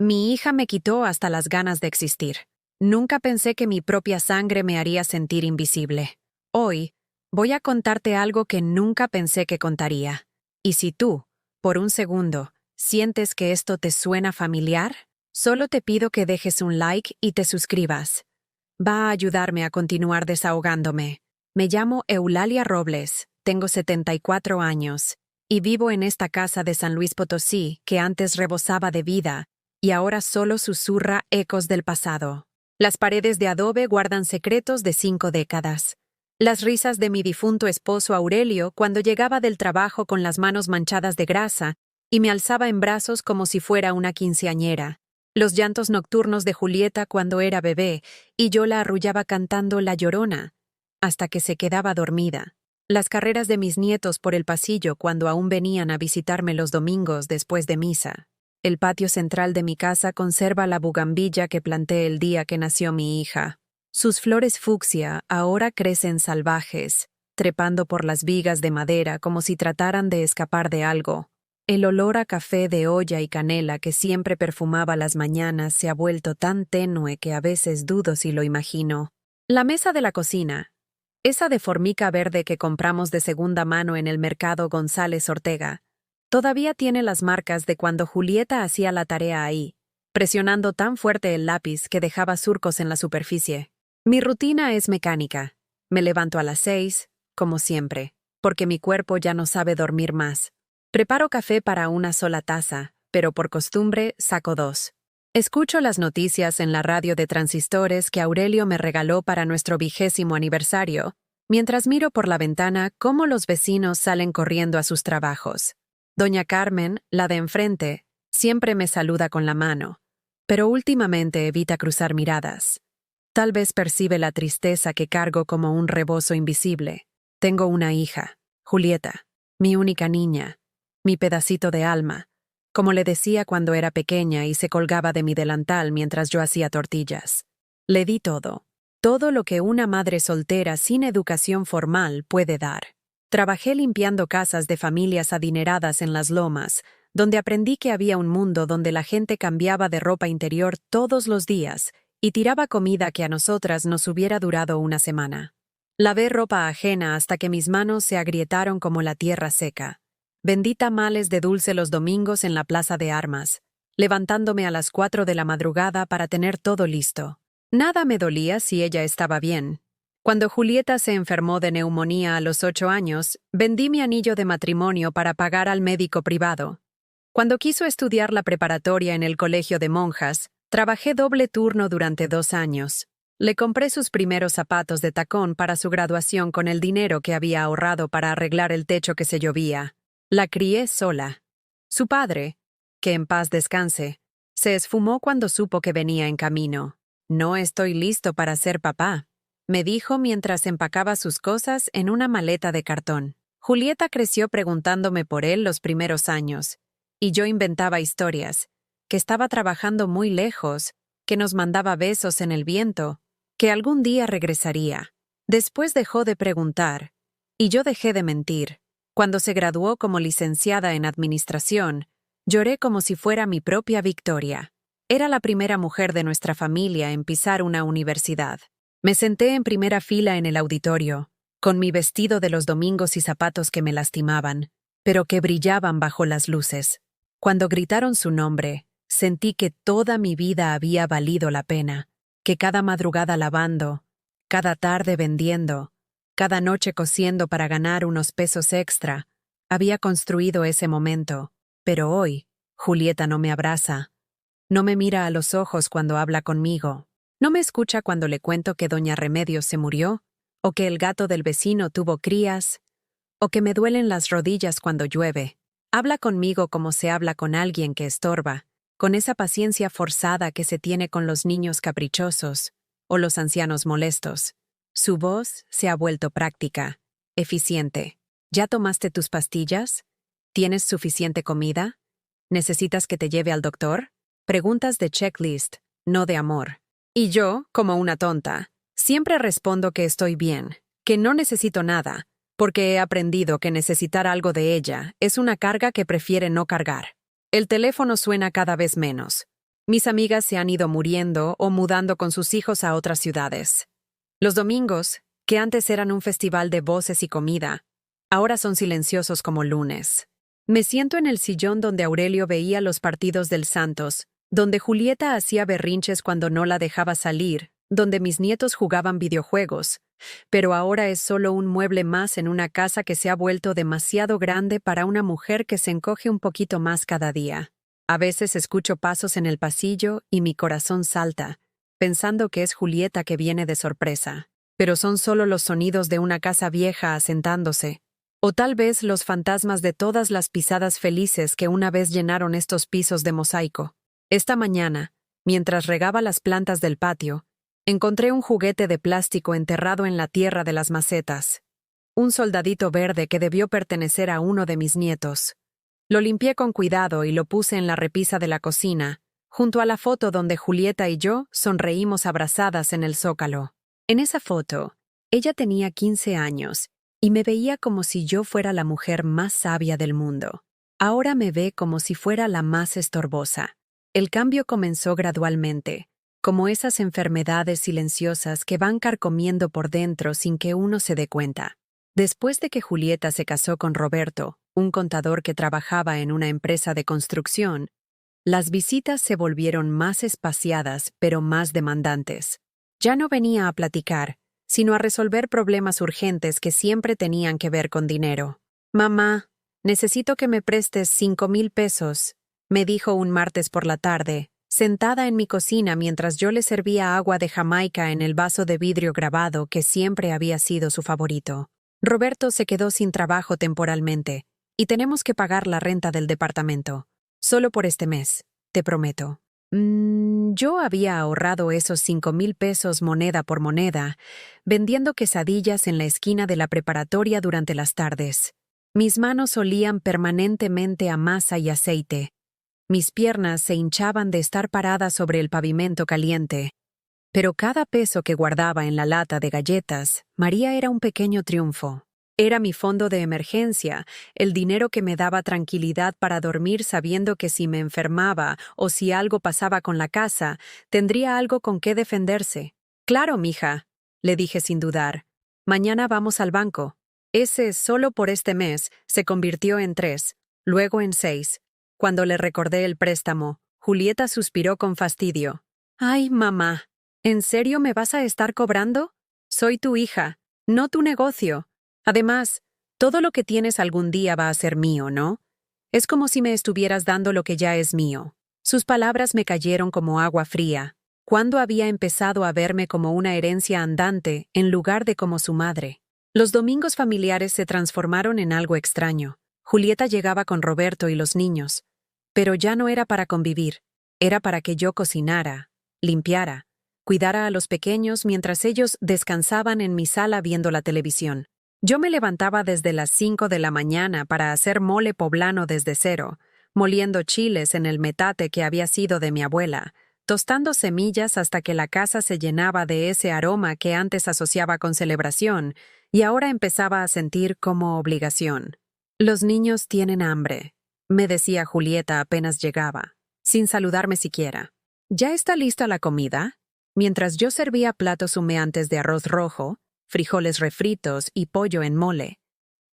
Mi hija me quitó hasta las ganas de existir. Nunca pensé que mi propia sangre me haría sentir invisible. Hoy, voy a contarte algo que nunca pensé que contaría. Y si tú, por un segundo, sientes que esto te suena familiar, solo te pido que dejes un like y te suscribas. Va a ayudarme a continuar desahogándome. Me llamo Eulalia Robles, tengo 74 años, y vivo en esta casa de San Luis Potosí que antes rebosaba de vida y ahora solo susurra ecos del pasado. Las paredes de adobe guardan secretos de 5 décadas. Las risas de mi difunto esposo Aurelio cuando llegaba del trabajo con las manos manchadas de grasa y me alzaba en brazos como si fuera una quinceañera. Los llantos nocturnos de Julieta cuando era bebé y yo la arrullaba cantando La Llorona, hasta que se quedaba dormida. Las carreras de mis nietos por el pasillo cuando aún venían a visitarme los domingos después de misa. El patio central de mi casa conserva la bugambilla que planté el día que nació mi hija. Sus flores fucsia ahora crecen salvajes, trepando por las vigas de madera como si trataran de escapar de algo. El olor a café de olla y canela que siempre perfumaba las mañanas se ha vuelto tan tenue que a veces dudo si lo imagino. La mesa de la cocina, esa de formica verde que compramos de segunda mano en el mercado González Ortega, todavía tiene las marcas de cuando Julieta hacía la tarea ahí, presionando tan fuerte el lápiz que dejaba surcos en la superficie. Mi rutina es mecánica. Me levanto a las 6, como siempre, porque mi cuerpo ya no sabe dormir más. Preparo café para una sola taza, pero por costumbre saco 2. Escucho las noticias en la radio de transistores que Aurelio me regaló para nuestro 20º aniversario, mientras miro por la ventana cómo los vecinos salen corriendo a sus trabajos. Doña Carmen, la de enfrente, siempre me saluda con la mano, pero últimamente evita cruzar miradas. Tal vez percibe la tristeza que cargo como un rebozo invisible. Tengo una hija, Julieta, mi única niña, mi pedacito de alma, como le decía cuando era pequeña y se colgaba de mi delantal mientras yo hacía tortillas. Le di todo lo que una madre soltera sin educación formal puede dar. Trabajé limpiando casas de familias adineradas en las lomas, donde aprendí que había un mundo donde la gente cambiaba de ropa interior todos los días y tiraba comida que a nosotras nos hubiera durado una semana. Lavé ropa ajena hasta que mis manos se agrietaron como la tierra seca. Vendí tamales de dulce los domingos en la Plaza de Armas, levantándome a las 4 de la madrugada para tener todo listo. Nada me dolía si ella estaba bien. Cuando Julieta se enfermó de neumonía a los 8 años, vendí mi anillo de matrimonio para pagar al médico privado. Cuando quiso estudiar la preparatoria en el colegio de monjas, trabajé doble turno durante 2 años. Le compré sus primeros zapatos de tacón para su graduación con el dinero que había ahorrado para arreglar el techo que se llovía. La crié sola. Su padre, que en paz descanse, se esfumó cuando supo que venía en camino. «No estoy listo para ser papá», me dijo mientras empacaba sus cosas en una maleta de cartón. Julieta creció preguntándome por él los primeros años, y yo inventaba historias, que estaba trabajando muy lejos, que nos mandaba besos en el viento, que algún día regresaría. Después dejó de preguntar, y yo dejé de mentir. Cuando se graduó como licenciada en administración, lloré como si fuera mi propia victoria. Era la primera mujer de nuestra familia en pisar una universidad. Me senté en primera fila en el auditorio, con mi vestido de los domingos y zapatos que me lastimaban, pero que brillaban bajo las luces. Cuando gritaron su nombre, sentí que toda mi vida había valido la pena, que cada madrugada lavando, cada tarde vendiendo, cada noche cosiendo para ganar unos pesos extra, había construido ese momento. Pero hoy, Julieta no me abraza, no me mira a los ojos cuando habla conmigo, no me escucha cuando le cuento que doña Remedios se murió, o que el gato del vecino tuvo crías, o que me duelen las rodillas cuando llueve. Habla conmigo como se habla con alguien que estorba, con esa paciencia forzada que se tiene con los niños caprichosos o los ancianos molestos. Su voz se ha vuelto práctica, eficiente. ¿Ya tomaste tus pastillas? ¿Tienes suficiente comida? ¿Necesitas que te lleve al doctor? Preguntas de checklist, no de amor. Y yo, como una tonta, siempre respondo que estoy bien, que no necesito nada, porque he aprendido que necesitar algo de ella es una carga que prefiere no cargar. El teléfono suena cada vez menos. Mis amigas se han ido muriendo o mudando con sus hijos a otras ciudades. Los domingos, que antes eran un festival de voces y comida, ahora son silenciosos como lunes. Me siento en el sillón donde Aurelio veía los partidos del Santos, donde Julieta hacía berrinches cuando no la dejaba salir, donde mis nietos jugaban videojuegos, pero ahora es solo un mueble más en una casa que se ha vuelto demasiado grande para una mujer que se encoge un poquito más cada día. A veces escucho pasos en el pasillo y mi corazón salta, pensando que es Julieta que viene de sorpresa, pero son solo los sonidos de una casa vieja asentándose, o tal vez los fantasmas de todas las pisadas felices que una vez llenaron estos pisos de mosaico. Esta mañana, mientras regaba las plantas del patio, encontré un juguete de plástico enterrado en la tierra de las macetas. Un soldadito verde que debió pertenecer a uno de mis nietos. Lo limpié con cuidado y lo puse en la repisa de la cocina, junto a la foto donde Julieta y yo sonreímos abrazadas en el zócalo. En esa foto, ella tenía 15 años y me veía como si yo fuera la mujer más sabia del mundo. Ahora me ve como si fuera la más estorbosa. El cambio comenzó gradualmente, como esas enfermedades silenciosas que van carcomiendo por dentro sin que uno se dé cuenta. Después de que Julieta se casó con Roberto, un contador que trabajaba en una empresa de construcción, las visitas se volvieron más espaciadas pero más demandantes. Ya no venía a platicar, sino a resolver problemas urgentes que siempre tenían que ver con dinero. «Mamá, necesito que me prestes 5,000 pesos», me dijo un martes por la tarde, sentada en mi cocina mientras yo le servía agua de Jamaica en el vaso de vidrio grabado que siempre había sido su favorito. Roberto se quedó sin trabajo temporalmente, y tenemos que pagar la renta del departamento. Solo por este mes, te prometo. Yo había ahorrado esos 5,000 pesos moneda por moneda, vendiendo quesadillas en la esquina de la preparatoria durante las tardes. Mis manos olían permanentemente a masa y aceite. Mis piernas se hinchaban de estar paradas sobre el pavimento caliente. Pero cada peso que guardaba en la lata de galletas, María, era un pequeño triunfo. Era mi fondo de emergencia, el dinero que me daba tranquilidad para dormir sabiendo que si me enfermaba o si algo pasaba con la casa, tendría algo con qué defenderse. «Claro, mija», le dije sin dudar. «Mañana vamos al banco». Ese solo por este mes se convirtió en 3, luego en 6. Cuando le recordé el préstamo, Julieta suspiró con fastidio. «Ay, mamá, ¿en serio me vas a estar cobrando? Soy tu hija, no tu negocio. Además, todo lo que tienes algún día va a ser mío, ¿no? Es como si me estuvieras dando lo que ya es mío». Sus palabras me cayeron como agua fría. ¿Cuándo había empezado a verme como una herencia andante en lugar de como su madre? Los domingos familiares se transformaron en algo extraño. Julieta llegaba con Roberto y los niños, pero ya no era para convivir, era para que yo cocinara, limpiara, cuidara a los pequeños mientras ellos descansaban en mi sala viendo la televisión. Yo me levantaba desde las 5 de la mañana para hacer mole poblano desde cero, moliendo chiles en el metate que había sido de mi abuela, tostando semillas hasta que la casa se llenaba de ese aroma que antes asociaba con celebración y ahora empezaba a sentir como obligación. «Los niños tienen hambre», me decía Julieta apenas llegaba, sin saludarme siquiera. «¿Ya está lista la comida?». Mientras yo servía platos humeantes de arroz rojo, frijoles refritos y pollo en mole,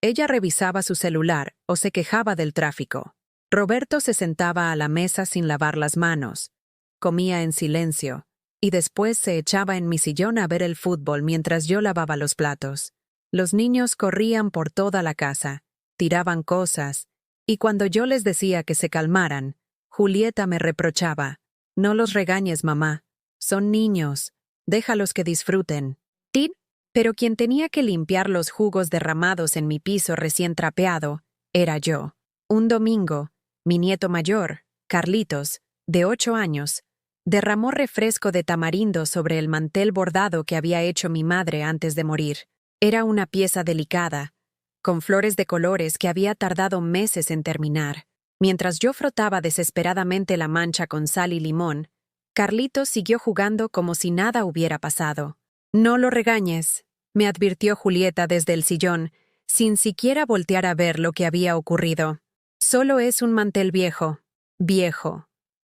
ella revisaba su celular o se quejaba del tráfico. Roberto se sentaba a la mesa sin lavar las manos, comía en silencio, y después se echaba en mi sillón a ver el fútbol mientras yo lavaba los platos. Los niños corrían por toda la casa, tiraban cosas, y cuando yo les decía que se calmaran, Julieta me reprochaba: «No los regañes, mamá. Son niños. Déjalos que disfruten». «Tin», pero quien tenía que limpiar los jugos derramados en mi piso recién trapeado era yo. Un domingo, mi nieto mayor, Carlitos, de 8 años, derramó refresco de tamarindo sobre el mantel bordado que había hecho mi madre antes de morir. Era una pieza delicada, con flores de colores que había tardado meses en terminar. Mientras yo frotaba desesperadamente la mancha con sal y limón, Carlitos siguió jugando como si nada hubiera pasado. «No lo regañes», me advirtió Julieta desde el sillón, sin siquiera voltear a ver lo que había ocurrido. «Solo es un mantel viejo. Viejo.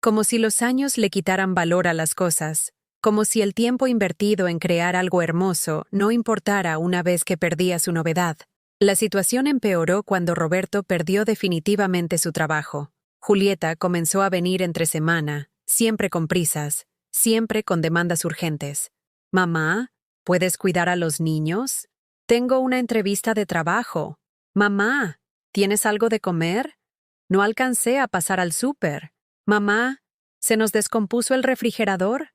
como si los años le quitaran valor a las cosas, como si el tiempo invertido en crear algo hermoso no importara una vez que perdía su novedad. La situación empeoró cuando Roberto perdió definitivamente su trabajo. Julieta comenzó a venir entre semana, siempre con prisas, siempre con demandas urgentes. «Mamá, ¿puedes cuidar a los niños? Tengo una entrevista de trabajo. Mamá, ¿tienes algo de comer? No alcancé a pasar al súper. Mamá, ¿se nos descompuso el refrigerador?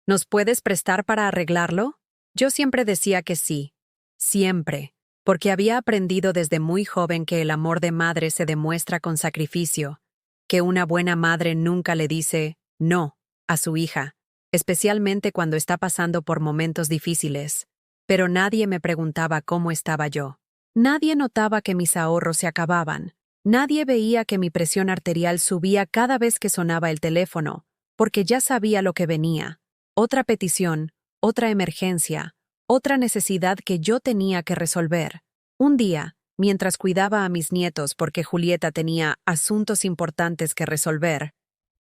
¿Nos puedes prestar para arreglarlo?» Yo siempre decía que sí. Siempre. Porque había aprendido desde muy joven que el amor de madre se demuestra con sacrificio, que una buena madre nunca le dice no a su hija, especialmente cuando está pasando por momentos difíciles. Pero nadie me preguntaba cómo estaba yo. Nadie notaba que mis ahorros se acababan. Nadie veía que mi presión arterial subía cada vez que sonaba el teléfono, porque ya sabía lo que venía. Otra petición, otra emergencia, otra necesidad que yo tenía que resolver. Un día, mientras cuidaba a mis nietos porque Julieta tenía asuntos importantes que resolver,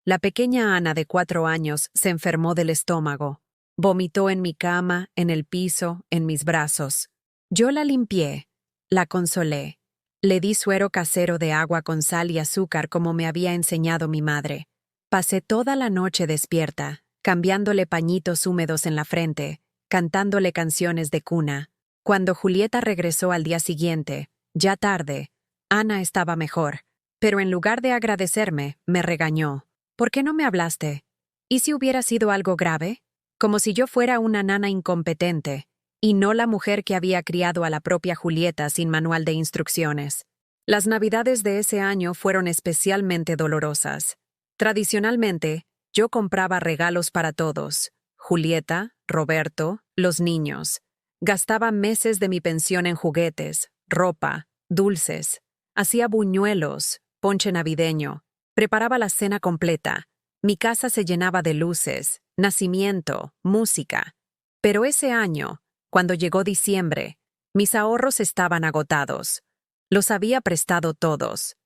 la pequeña Ana de 4 años se enfermó del estómago. Vomitó en mi cama, en el piso, en mis brazos. Yo la limpié, la consolé. Le di suero casero de agua con sal y azúcar como me había enseñado mi madre. Pasé toda la noche despierta, cambiándole pañitos húmedos en la frente, cantándole canciones de cuna. Cuando Julieta regresó al día siguiente, ya tarde, Ana estaba mejor, pero en lugar de agradecerme, me regañó. «¿Por qué no me hablaste? ¿Y si hubiera sido algo grave? Como si yo fuera una nana incompetente, y no la mujer que había criado a la propia Julieta sin manual de instrucciones». Las navidades de ese año fueron especialmente dolorosas. Tradicionalmente, yo compraba regalos para todos: Julieta, Roberto, los niños. Gastaba meses de mi pensión en juguetes, ropa, dulces. Hacía buñuelos, ponche navideño. Preparaba la cena completa. Mi casa se llenaba de luces, nacimiento, música. Pero ese año, cuando llegó diciembre, mis ahorros estaban agotados. Los había prestado todos.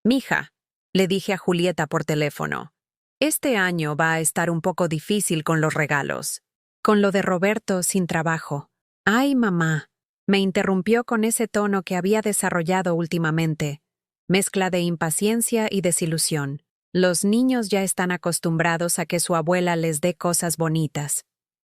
«Mija», le dije a Julieta por teléfono, «este año va a estar un poco difícil con los regalos. Con lo de Roberto sin trabajo». «Ay, mamá», me interrumpió con ese tono que había desarrollado últimamente, mezcla de impaciencia y desilusión. «Los niños ya están acostumbrados a que su abuela les dé cosas bonitas.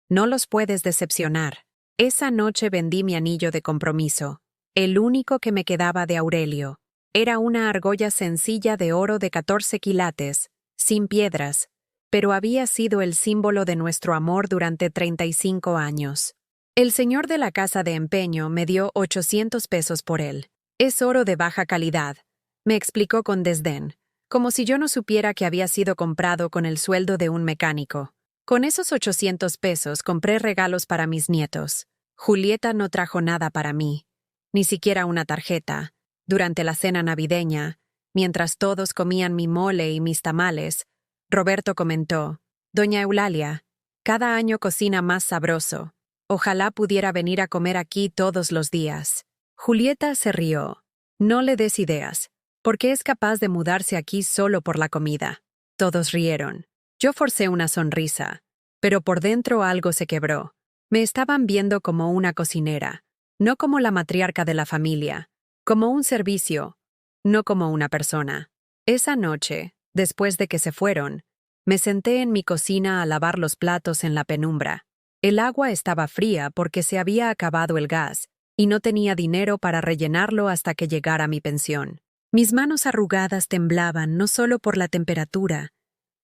No los puedes decepcionar». Esa noche vendí mi anillo de compromiso, el único que me quedaba de Aurelio. Era una argolla sencilla de oro de 14 quilates, sin piedras, pero había sido el símbolo de nuestro amor durante 35 años. El señor de la casa de empeño me dio 800 pesos por él. «Es oro de baja calidad», me explicó con desdén, como si yo no supiera que había sido comprado con el sueldo de un mecánico. Con esos 800 pesos compré regalos para mis nietos. Julieta no trajo nada para mí, ni siquiera una tarjeta. Durante la cena navideña, mientras todos comían mi mole y mis tamales, Roberto comentó: «Doña Eulalia, cada año cocina más sabroso. Ojalá pudiera venir a comer aquí todos los días». Julieta se rió. «No le des ideas, porque es capaz de mudarse aquí solo por la comida». Todos rieron. Yo forcé una sonrisa, pero por dentro algo se quebró. Me estaban viendo como una cocinera, no como la matriarca de la familia, como un servicio, no como una persona. Esa noche, después de que se fueron, me senté en mi cocina a lavar los platos en la penumbra. El agua estaba fría porque se había acabado el gas, y no tenía dinero para rellenarlo hasta que llegara mi pensión. Mis manos arrugadas temblaban no solo por la temperatura,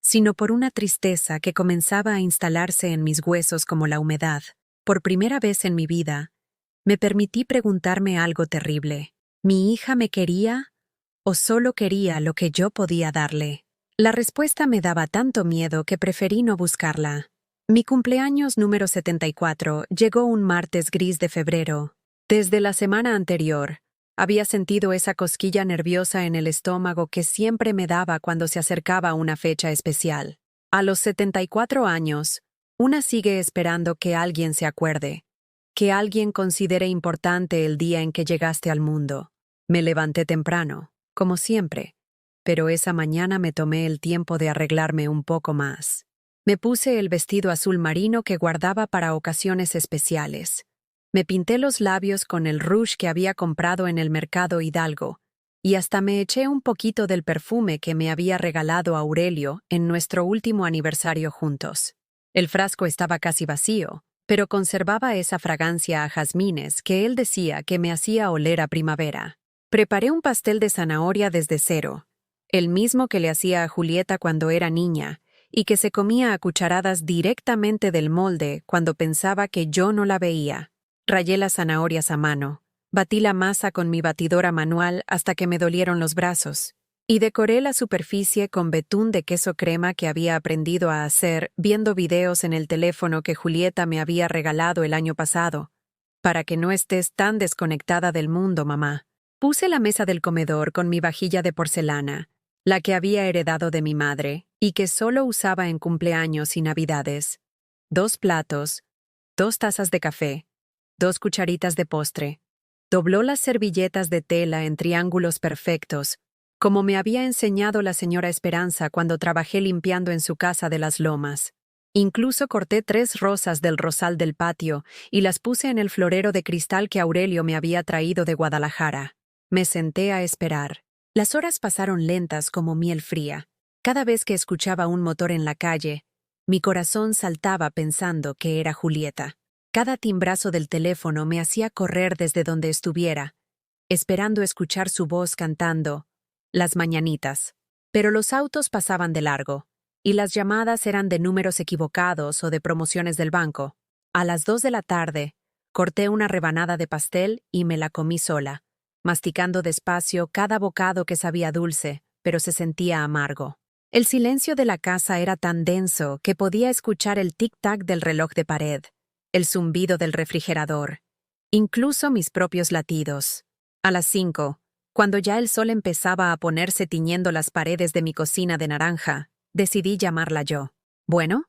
sino por una tristeza que comenzaba a instalarse en mis huesos como la humedad. Por primera vez en mi vida, me permití preguntarme algo terrible. ¿Mi hija me quería o solo quería lo que yo podía darle? La respuesta me daba tanto miedo que preferí no buscarla. Mi cumpleaños número 74 llegó un martes gris de febrero. Desde la semana anterior, había sentido esa cosquilla nerviosa en el estómago que siempre me daba cuando se acercaba una fecha especial. A los 74 años, una sigue esperando que alguien se acuerde, que alguien considere importante el día en que llegaste al mundo. Me levanté temprano, como siempre. pero esa mañana me tomé el tiempo de arreglarme un poco más. Me puse el vestido azul marino que guardaba para ocasiones especiales. Me pinté los labios con el rouge que había comprado en el mercado Hidalgo, y hasta me eché un poquito del perfume que me había regalado Aurelio en nuestro último aniversario juntos. El frasco estaba casi vacío, pero conservaba esa fragancia a jazmines que él decía que me hacía oler a primavera. Preparé un pastel de zanahoria desde cero, el mismo que le hacía a Julieta cuando era niña, y que se comía a cucharadas directamente del molde cuando pensaba que yo no la veía. Rayé las zanahorias a mano, batí la masa con mi batidora manual hasta que me dolieron los brazos, y decoré la superficie con betún de queso crema que había aprendido a hacer viendo videos en el teléfono que Julieta me había regalado el año pasado. Para que no estés tan desconectada del mundo, mamá. Puse la mesa del comedor con mi vajilla de porcelana, la que había heredado de mi madre y que solo usaba en cumpleaños y navidades. 2 platos, 2 tazas de café, 2 cucharitas de postre. Dobló las servilletas de tela en triángulos perfectos, como me había enseñado la señora Esperanza cuando trabajé limpiando en su casa de las Lomas. Incluso corté 3 rosas del rosal del patio y las puse en el florero de cristal que Aurelio me había traído de Guadalajara. Me senté a esperar. Las horas pasaron lentas como miel fría. Cada vez que escuchaba un motor en la calle, mi corazón saltaba pensando que era Julieta. Cada timbrazo del teléfono me hacía correr desde donde estuviera, esperando escuchar su voz cantando Las mañanitas. Pero los autos pasaban de largo, y las llamadas eran de números equivocados o de promociones del banco. A las 2 de la tarde, corté una rebanada de pastel y me la comí sola, masticando despacio cada bocado que sabía dulce, pero se sentía amargo. El silencio de la casa era tan denso que podía escuchar el tic-tac del reloj de pared, el zumbido del refrigerador, incluso mis propios latidos. A las 5, cuando ya el sol empezaba a ponerse tiñendo las paredes de mi cocina de naranja, decidí llamarla yo. ¿Bueno?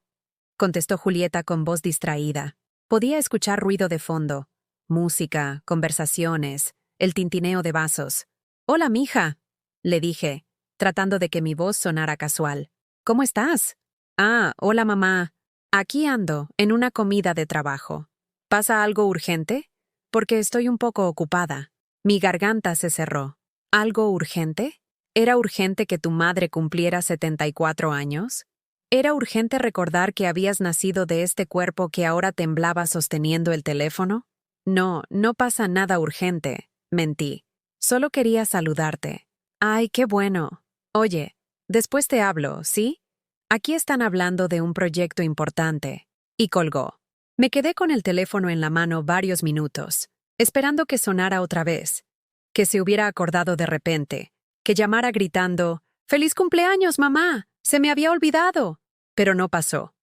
Contestó Julieta con voz distraída. Podía escuchar ruido de fondo, música, conversaciones, el tintineo de vasos. «Hola, mija», le dije, tratando de que mi voz sonara casual. «¿Cómo estás?» «Ah, hola, mamá. Aquí ando, en una comida de trabajo. ¿Pasa algo urgente? Porque estoy un poco ocupada». Mi garganta se cerró. ¿Algo urgente? ¿Era urgente que tu madre cumpliera 74 años? ¿Era urgente recordar que habías nacido de este cuerpo que ahora temblaba sosteniendo el teléfono? No, no pasa nada urgente, mentí. Solo quería saludarte. Ay, qué bueno. Oye, después te hablo, ¿sí? Aquí están hablando de un proyecto importante. Y colgó. Me quedé con el teléfono en la mano varios minutos, esperando que sonara otra vez, que se hubiera acordado de repente, que llamara gritando, «¡Feliz cumpleaños, mamá! ¡Se me había olvidado!». Pero no pasó.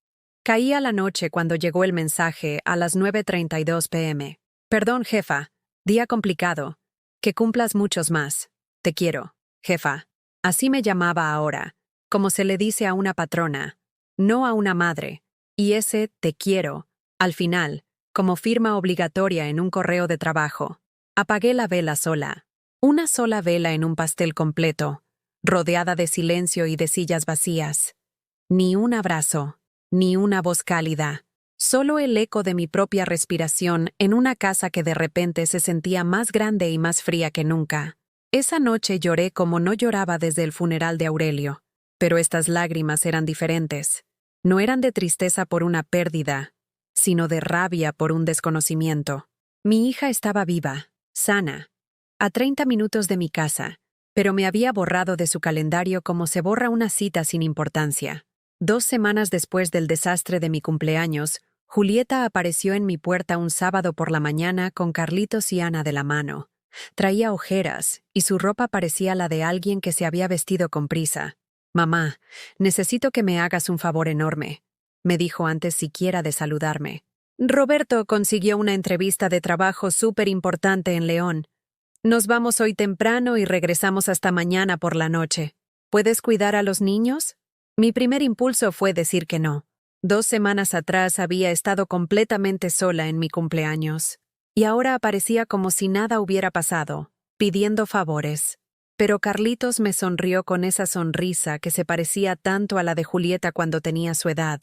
Caía la noche cuando llegó el mensaje a las 9:32 p.m. «Perdón, jefa. Día complicado. Que cumplas muchos más. Te quiero, jefa». Así me llamaba ahora, como se le dice a una patrona, no a una madre. Y ese «te quiero», al final, como firma obligatoria en un correo de trabajo. Apagué la vela sola. Una sola vela en un pastel completo, rodeada de silencio y de sillas vacías. Ni un abrazo, ni una voz cálida. Solo el eco de mi propia respiración en una casa que de repente se sentía más grande y más fría que nunca. Esa noche lloré como no lloraba desde el funeral de Aurelio, pero estas lágrimas eran diferentes. No eran de tristeza por una pérdida, sino de rabia por un desconocimiento. Mi hija estaba viva, sana, a 30 minutos de mi casa, pero me había borrado de su calendario como se borra una cita sin importancia. 2 semanas después del desastre de mi cumpleaños, Julieta apareció en mi puerta un sábado por la mañana con Carlitos y Ana de la mano. Traía ojeras, y su ropa parecía la de alguien que se había vestido con prisa. «Mamá, necesito que me hagas un favor enorme», me dijo antes siquiera de saludarme. «Roberto consiguió una entrevista de trabajo súper importante en León. Nos vamos hoy temprano y regresamos hasta mañana por la noche. ¿Puedes cuidar a los niños?» Mi primer impulso fue decir que no. 2 semanas atrás había estado completamente sola en mi cumpleaños. Y ahora aparecía como si nada hubiera pasado, pidiendo favores. Pero Carlitos me sonrió con esa sonrisa que se parecía tanto a la de Julieta cuando tenía su edad,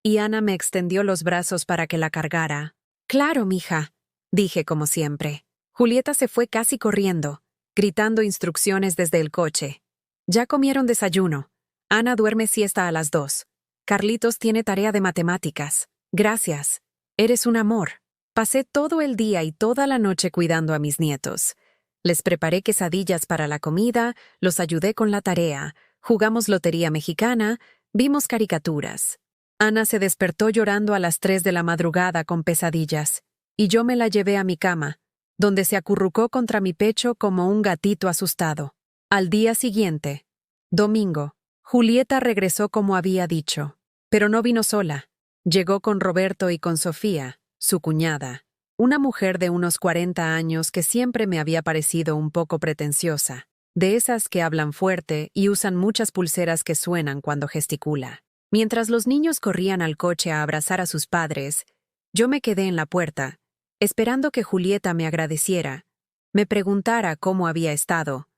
y Ana me extendió los brazos para que la cargara. «Claro, mija», dije como siempre. Julieta se fue casi corriendo, gritando instrucciones desde el coche. «Ya comieron desayuno. Ana duerme siesta a las 2. Carlitos tiene tarea de matemáticas. Gracias. Eres un amor». Pasé todo el día y toda la noche cuidando a mis nietos. Les preparé quesadillas para la comida, los ayudé con la tarea, jugamos lotería mexicana, vimos caricaturas. Ana se despertó llorando a las 3 de la madrugada con pesadillas, y yo me la llevé a mi cama, donde se acurrucó contra mi pecho como un gatito asustado. Al día siguiente, domingo, Julieta regresó como había dicho, pero no vino sola. Llegó con Roberto y con Sofía, su cuñada, una mujer de unos 40 años que siempre me había parecido un poco pretenciosa, de esas que hablan fuerte y usan muchas pulseras que suenan cuando gesticula. Mientras los niños corrían al coche a abrazar a sus padres, yo me quedé en la puerta, esperando que Julieta me agradeciera, me preguntara cómo había estado,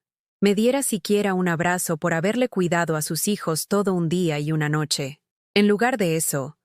me diera siquiera un abrazo por haberle cuidado a sus hijos todo un día y una noche. En lugar de eso,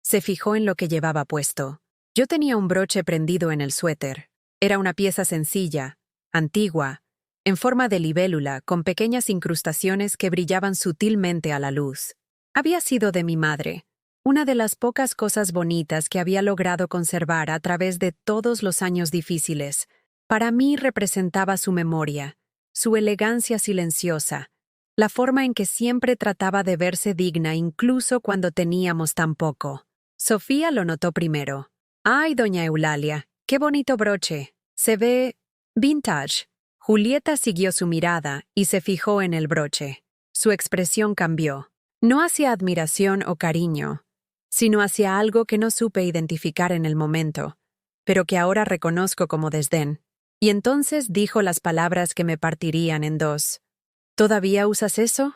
se fijó en lo que llevaba puesto. Yo tenía un broche prendido en el suéter. Era una pieza sencilla, antigua, en forma de libélula, con pequeñas incrustaciones que brillaban sutilmente a la luz. Había sido de mi madre, una de las pocas cosas bonitas que había logrado conservar a través de todos los años difíciles. Para mí representaba su memoria, su elegancia silenciosa, la forma en que siempre trataba de verse digna incluso cuando teníamos tan poco. Sofía lo notó primero. «Ay, doña Eulalia, qué bonito broche. Se ve vintage». Julieta siguió su mirada y se fijó en el broche. Su expresión cambió. No hacia admiración o cariño, sino hacia algo que no supe identificar en el momento, pero que ahora reconozco como desdén. Y entonces dijo las palabras que me partirían en dos. «¿Todavía usas eso?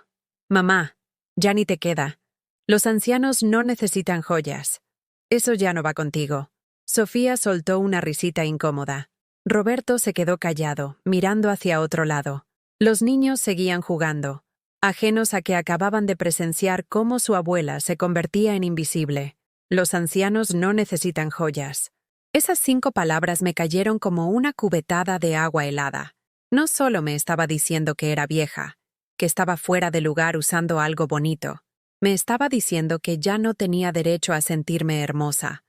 Mamá, ya ni te queda. Los ancianos no necesitan joyas. Eso ya no va contigo». Sofía soltó una risita incómoda. Roberto se quedó callado, mirando hacia otro lado. Los niños seguían jugando, ajenos a que acababan de presenciar cómo su abuela se convertía en invisible. Los ancianos no necesitan joyas. Esas 5 palabras me cayeron como una cubetada de agua helada. No solo me estaba diciendo que era vieja, que estaba fuera de lugar usando algo bonito. Me estaba diciendo que ya no tenía derecho a sentirme hermosa,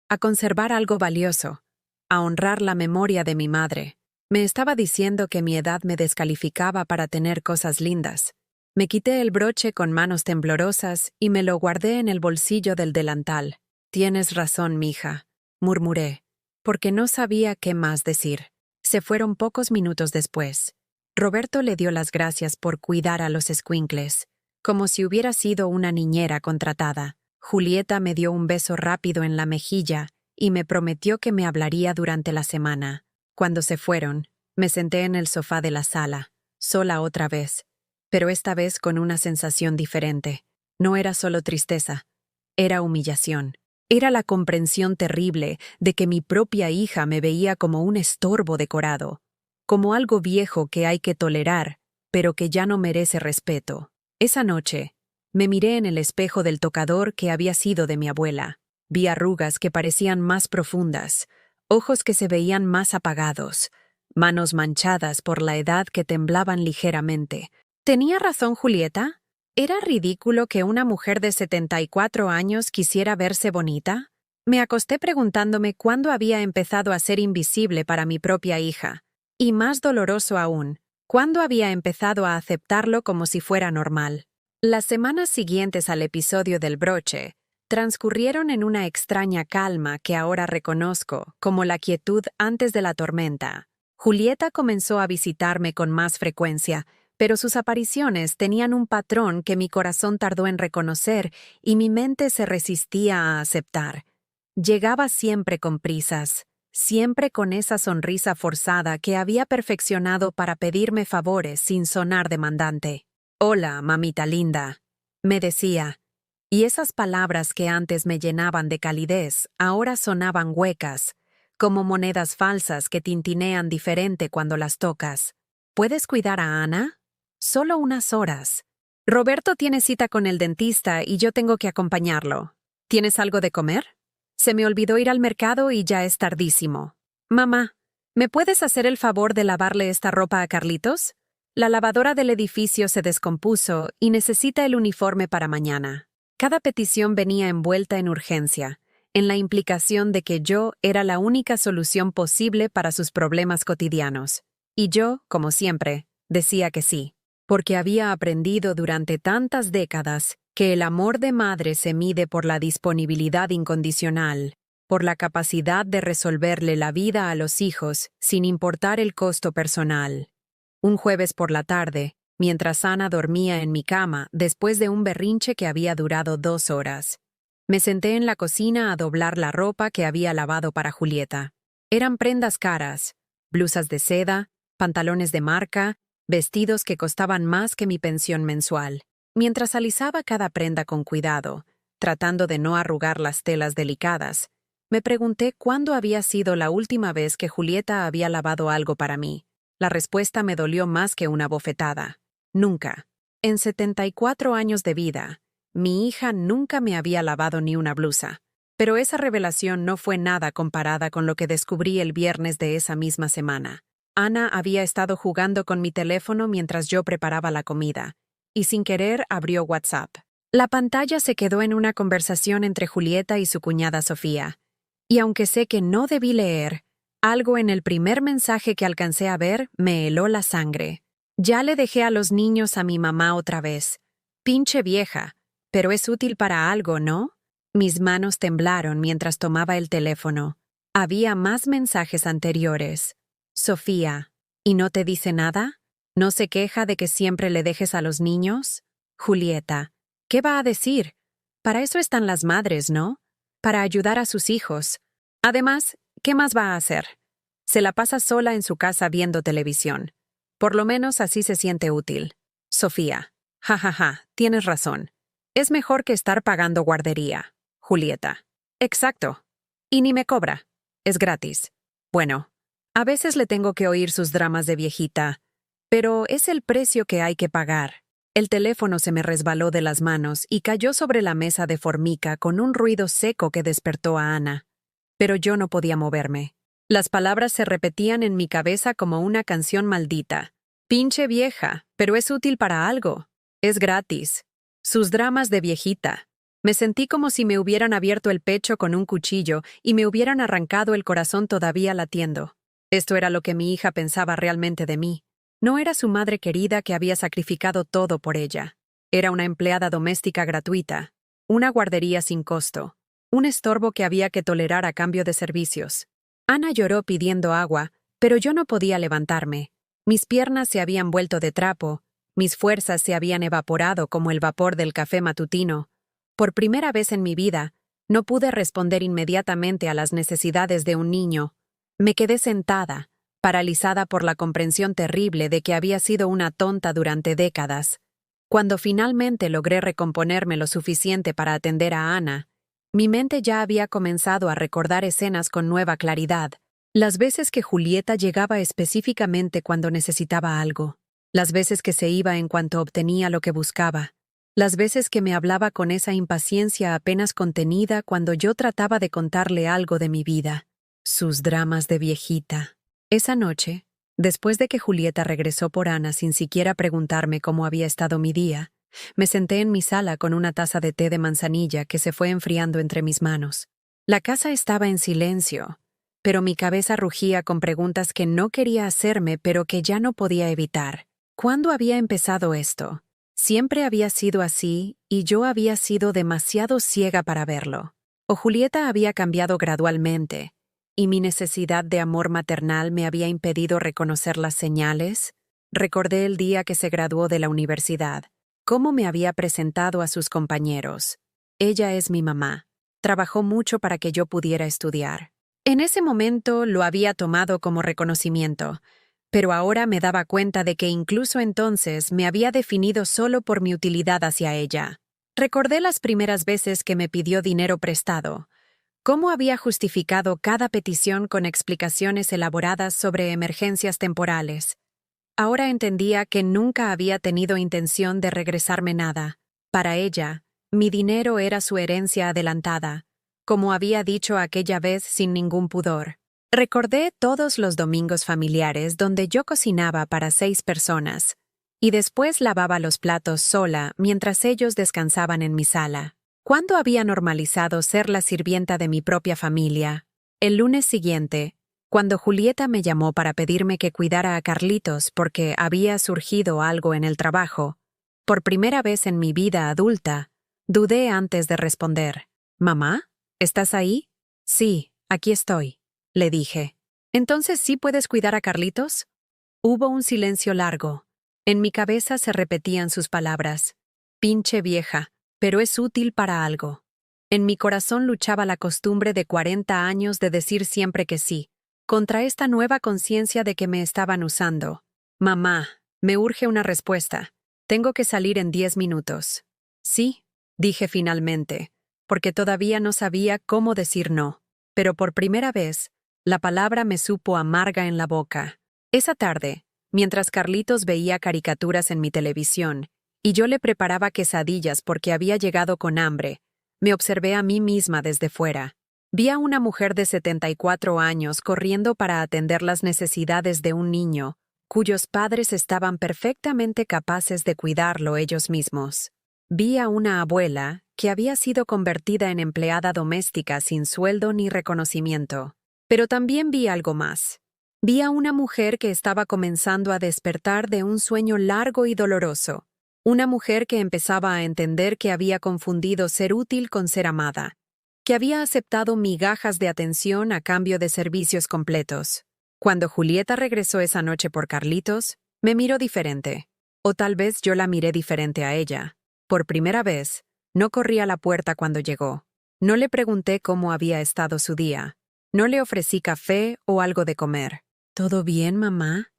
a conservar algo valioso, a honrar la memoria de mi madre. Me estaba diciendo que mi edad me descalificaba para tener cosas lindas. Me quité el broche con manos temblorosas y me lo guardé en el bolsillo del delantal. «Tienes razón, mija», murmuré, porque no sabía qué más decir. Se fueron pocos minutos después. Roberto le dio las gracias por cuidar a los escuincles, como si hubiera sido una niñera contratada. Julieta me dio un beso rápido en la mejilla y me prometió que me hablaría durante la semana. Cuando se fueron, me senté en el sofá de la sala, sola otra vez, pero esta vez con una sensación diferente. No era solo tristeza, era humillación. Era la comprensión terrible de que mi propia hija me veía como un estorbo decorado, como algo viejo que hay que tolerar, pero que ya no merece respeto. Esa noche, me miré en el espejo del tocador que había sido de mi abuela. Vi arrugas que parecían más profundas, ojos que se veían más apagados, manos manchadas por la edad que temblaban ligeramente. ¿Tenía razón Julieta? ¿Era ridículo que una mujer de 74 años quisiera verse bonita? Me acosté preguntándome cuándo había empezado a ser invisible para mi propia hija. Y más doloroso aún, cuándo había empezado a aceptarlo como si fuera normal. Las semanas siguientes al episodio del broche transcurrieron en una extraña calma que ahora reconozco como la quietud antes de la tormenta. Julieta comenzó a visitarme con más frecuencia, pero sus apariciones tenían un patrón que mi corazón tardó en reconocer y mi mente se resistía a aceptar. Llegaba siempre con prisas, siempre con esa sonrisa forzada que había perfeccionado para pedirme favores sin sonar demandante. «Hola, mamita linda», me decía, y esas palabras que antes me llenaban de calidez ahora sonaban huecas, como monedas falsas que tintinean diferente cuando las tocas. ¿Puedes cuidar a Ana? Solo unas horas. Roberto tiene cita con el dentista y yo tengo que acompañarlo. ¿Tienes algo de comer? Se me olvidó ir al mercado y ya es tardísimo. Mamá, ¿me puedes hacer el favor de lavarle esta ropa a Carlitos? La lavadora del edificio se descompuso y necesita el uniforme para mañana. Cada petición venía envuelta en urgencia, en la implicación de que yo era la única solución posible para sus problemas cotidianos. Y yo, como siempre, decía que sí, porque había aprendido durante tantas décadas que el amor de madre se mide por la disponibilidad incondicional, por la capacidad de resolverle la vida a los hijos sin importar el costo personal. Un jueves por la tarde, mientras Ana dormía en mi cama después de un berrinche que había durado 2 horas, me senté en la cocina a doblar la ropa que había lavado para Julieta. Eran prendas caras, blusas de seda, pantalones de marca, vestidos que costaban más que mi pensión mensual. Mientras alisaba cada prenda con cuidado, tratando de no arrugar las telas delicadas, me pregunté cuándo había sido la última vez que Julieta había lavado algo para mí. La respuesta me dolió más que una bofetada. Nunca. En 74 años de vida, mi hija nunca me había lavado ni una blusa. Pero esa revelación no fue nada comparada con lo que descubrí el viernes de esa misma semana. Ana había estado jugando con mi teléfono mientras yo preparaba la comida, y sin querer abrió WhatsApp. La pantalla se quedó en una conversación entre Julieta y su cuñada Sofía. Y aunque sé que no debí leer, algo en el primer mensaje que alcancé a ver me heló la sangre. Ya le dejé a los niños a mi mamá otra vez. Pinche vieja, pero es útil para algo, ¿no? Mis manos temblaron mientras tomaba el teléfono. Había más mensajes anteriores. Sofía, ¿y no te dice nada? ¿No se queja de que siempre le dejes a los niños? Julieta, ¿qué va a decir? Para eso están las madres, ¿no? Para ayudar a sus hijos. Además, ¿qué más va a hacer? Se la pasa sola en su casa viendo televisión. Por lo menos así se siente útil. Sofía, jajaja, tienes razón. Es mejor que estar pagando guardería. Julieta, exacto. Y ni me cobra. Es gratis. Bueno, a veces le tengo que oír sus dramas de viejita, pero es el precio que hay que pagar. El teléfono se me resbaló de las manos y cayó sobre la mesa de formica con un ruido seco que despertó a Ana. Pero yo no podía moverme. Las palabras se repetían en mi cabeza como una canción maldita. Pinche vieja, pero es útil para algo. Es gratis. Sus dramas de viejita. Me sentí como si me hubieran abierto el pecho con un cuchillo y me hubieran arrancado el corazón todavía latiendo. Esto era lo que mi hija pensaba realmente de mí. No era su madre querida que había sacrificado todo por ella. Era una empleada doméstica gratuita, una guardería sin costo, un estorbo que había que tolerar a cambio de servicios. Ana lloró pidiendo agua, pero yo no podía levantarme. Mis piernas se habían vuelto de trapo, mis fuerzas se habían evaporado como el vapor del café matutino. Por primera vez en mi vida, no pude responder inmediatamente a las necesidades de un niño. Me quedé sentada, paralizada por la comprensión terrible de que había sido una tonta durante décadas. Cuando finalmente logré recomponerme lo suficiente para atender a Ana, mi mente ya había comenzado a recordar escenas con nueva claridad. Las veces que Julieta llegaba específicamente cuando necesitaba algo, las veces que se iba en cuanto obtenía lo que buscaba, las veces que me hablaba con esa impaciencia apenas contenida cuando yo trataba de contarle algo de mi vida. Sus dramas de viejita. Esa noche, después de que Julieta regresó por Ana sin siquiera preguntarme cómo había estado mi día, me senté en mi sala con una taza de té de manzanilla que se fue enfriando entre mis manos. La casa estaba en silencio, pero mi cabeza rugía con preguntas que no quería hacerme pero que ya no podía evitar. ¿Cuándo había empezado esto? Siempre había sido así y yo había sido demasiado ciega para verlo. O Julieta había cambiado gradualmente, y mi necesidad de amor maternal me había impedido reconocer las señales. Recordé el día que se graduó de la universidad, cómo me había presentado a sus compañeros. Ella es mi mamá. Trabajó mucho para que yo pudiera estudiar. En ese momento lo había tomado como reconocimiento, pero ahora me daba cuenta de que incluso entonces me había definido solo por mi utilidad hacia ella. Recordé las primeras veces que me pidió dinero prestado, cómo había justificado cada petición con explicaciones elaboradas sobre emergencias temporales. Ahora entendía que nunca había tenido intención de regresarme nada. Para ella, mi dinero era su herencia adelantada, como había dicho aquella vez sin ningún pudor. Recordé todos los domingos familiares donde yo cocinaba para 6 personas, y después lavaba los platos sola mientras ellos descansaban en mi sala. ¿Cuándo había normalizado ser la sirvienta de mi propia familia? El lunes siguiente, cuando Julieta me llamó para pedirme que cuidara a Carlitos porque había surgido algo en el trabajo, por primera vez en mi vida adulta, dudé antes de responder. «¿Mamá? ¿Estás ahí?» «Sí, aquí estoy», le dije. «¿Entonces sí puedes cuidar a Carlitos?» Hubo un silencio largo. En mi cabeza se repetían sus palabras. «Pinche vieja, pero es útil para algo». En mi corazón luchaba la costumbre de 40 años de decir siempre que sí, contra esta nueva conciencia de que me estaban usando. «Mamá, me urge una respuesta. Tengo que salir en 10 minutos». «Sí», dije finalmente, porque todavía no sabía cómo decir no. Pero por primera vez, la palabra me supo amarga en la boca. Esa tarde, mientras Carlitos veía caricaturas en mi televisión, y yo le preparaba quesadillas porque había llegado con hambre, me observé a mí misma desde fuera. Vi a una mujer de 74 años corriendo para atender las necesidades de un niño, cuyos padres estaban perfectamente capaces de cuidarlo ellos mismos. Vi a una abuela que había sido convertida en empleada doméstica sin sueldo ni reconocimiento. Pero también vi algo más. Vi a una mujer que estaba comenzando a despertar de un sueño largo y doloroso. Una mujer que empezaba a entender que había confundido ser útil con ser amada, que había aceptado migajas de atención a cambio de servicios completos. Cuando Julieta regresó esa noche por Carlitos, me miró diferente. O tal vez yo la miré diferente a ella. Por primera vez, no corrí a la puerta cuando llegó. No le pregunté cómo había estado su día. No le ofrecí café o algo de comer. «¿Todo bien, mamá?»,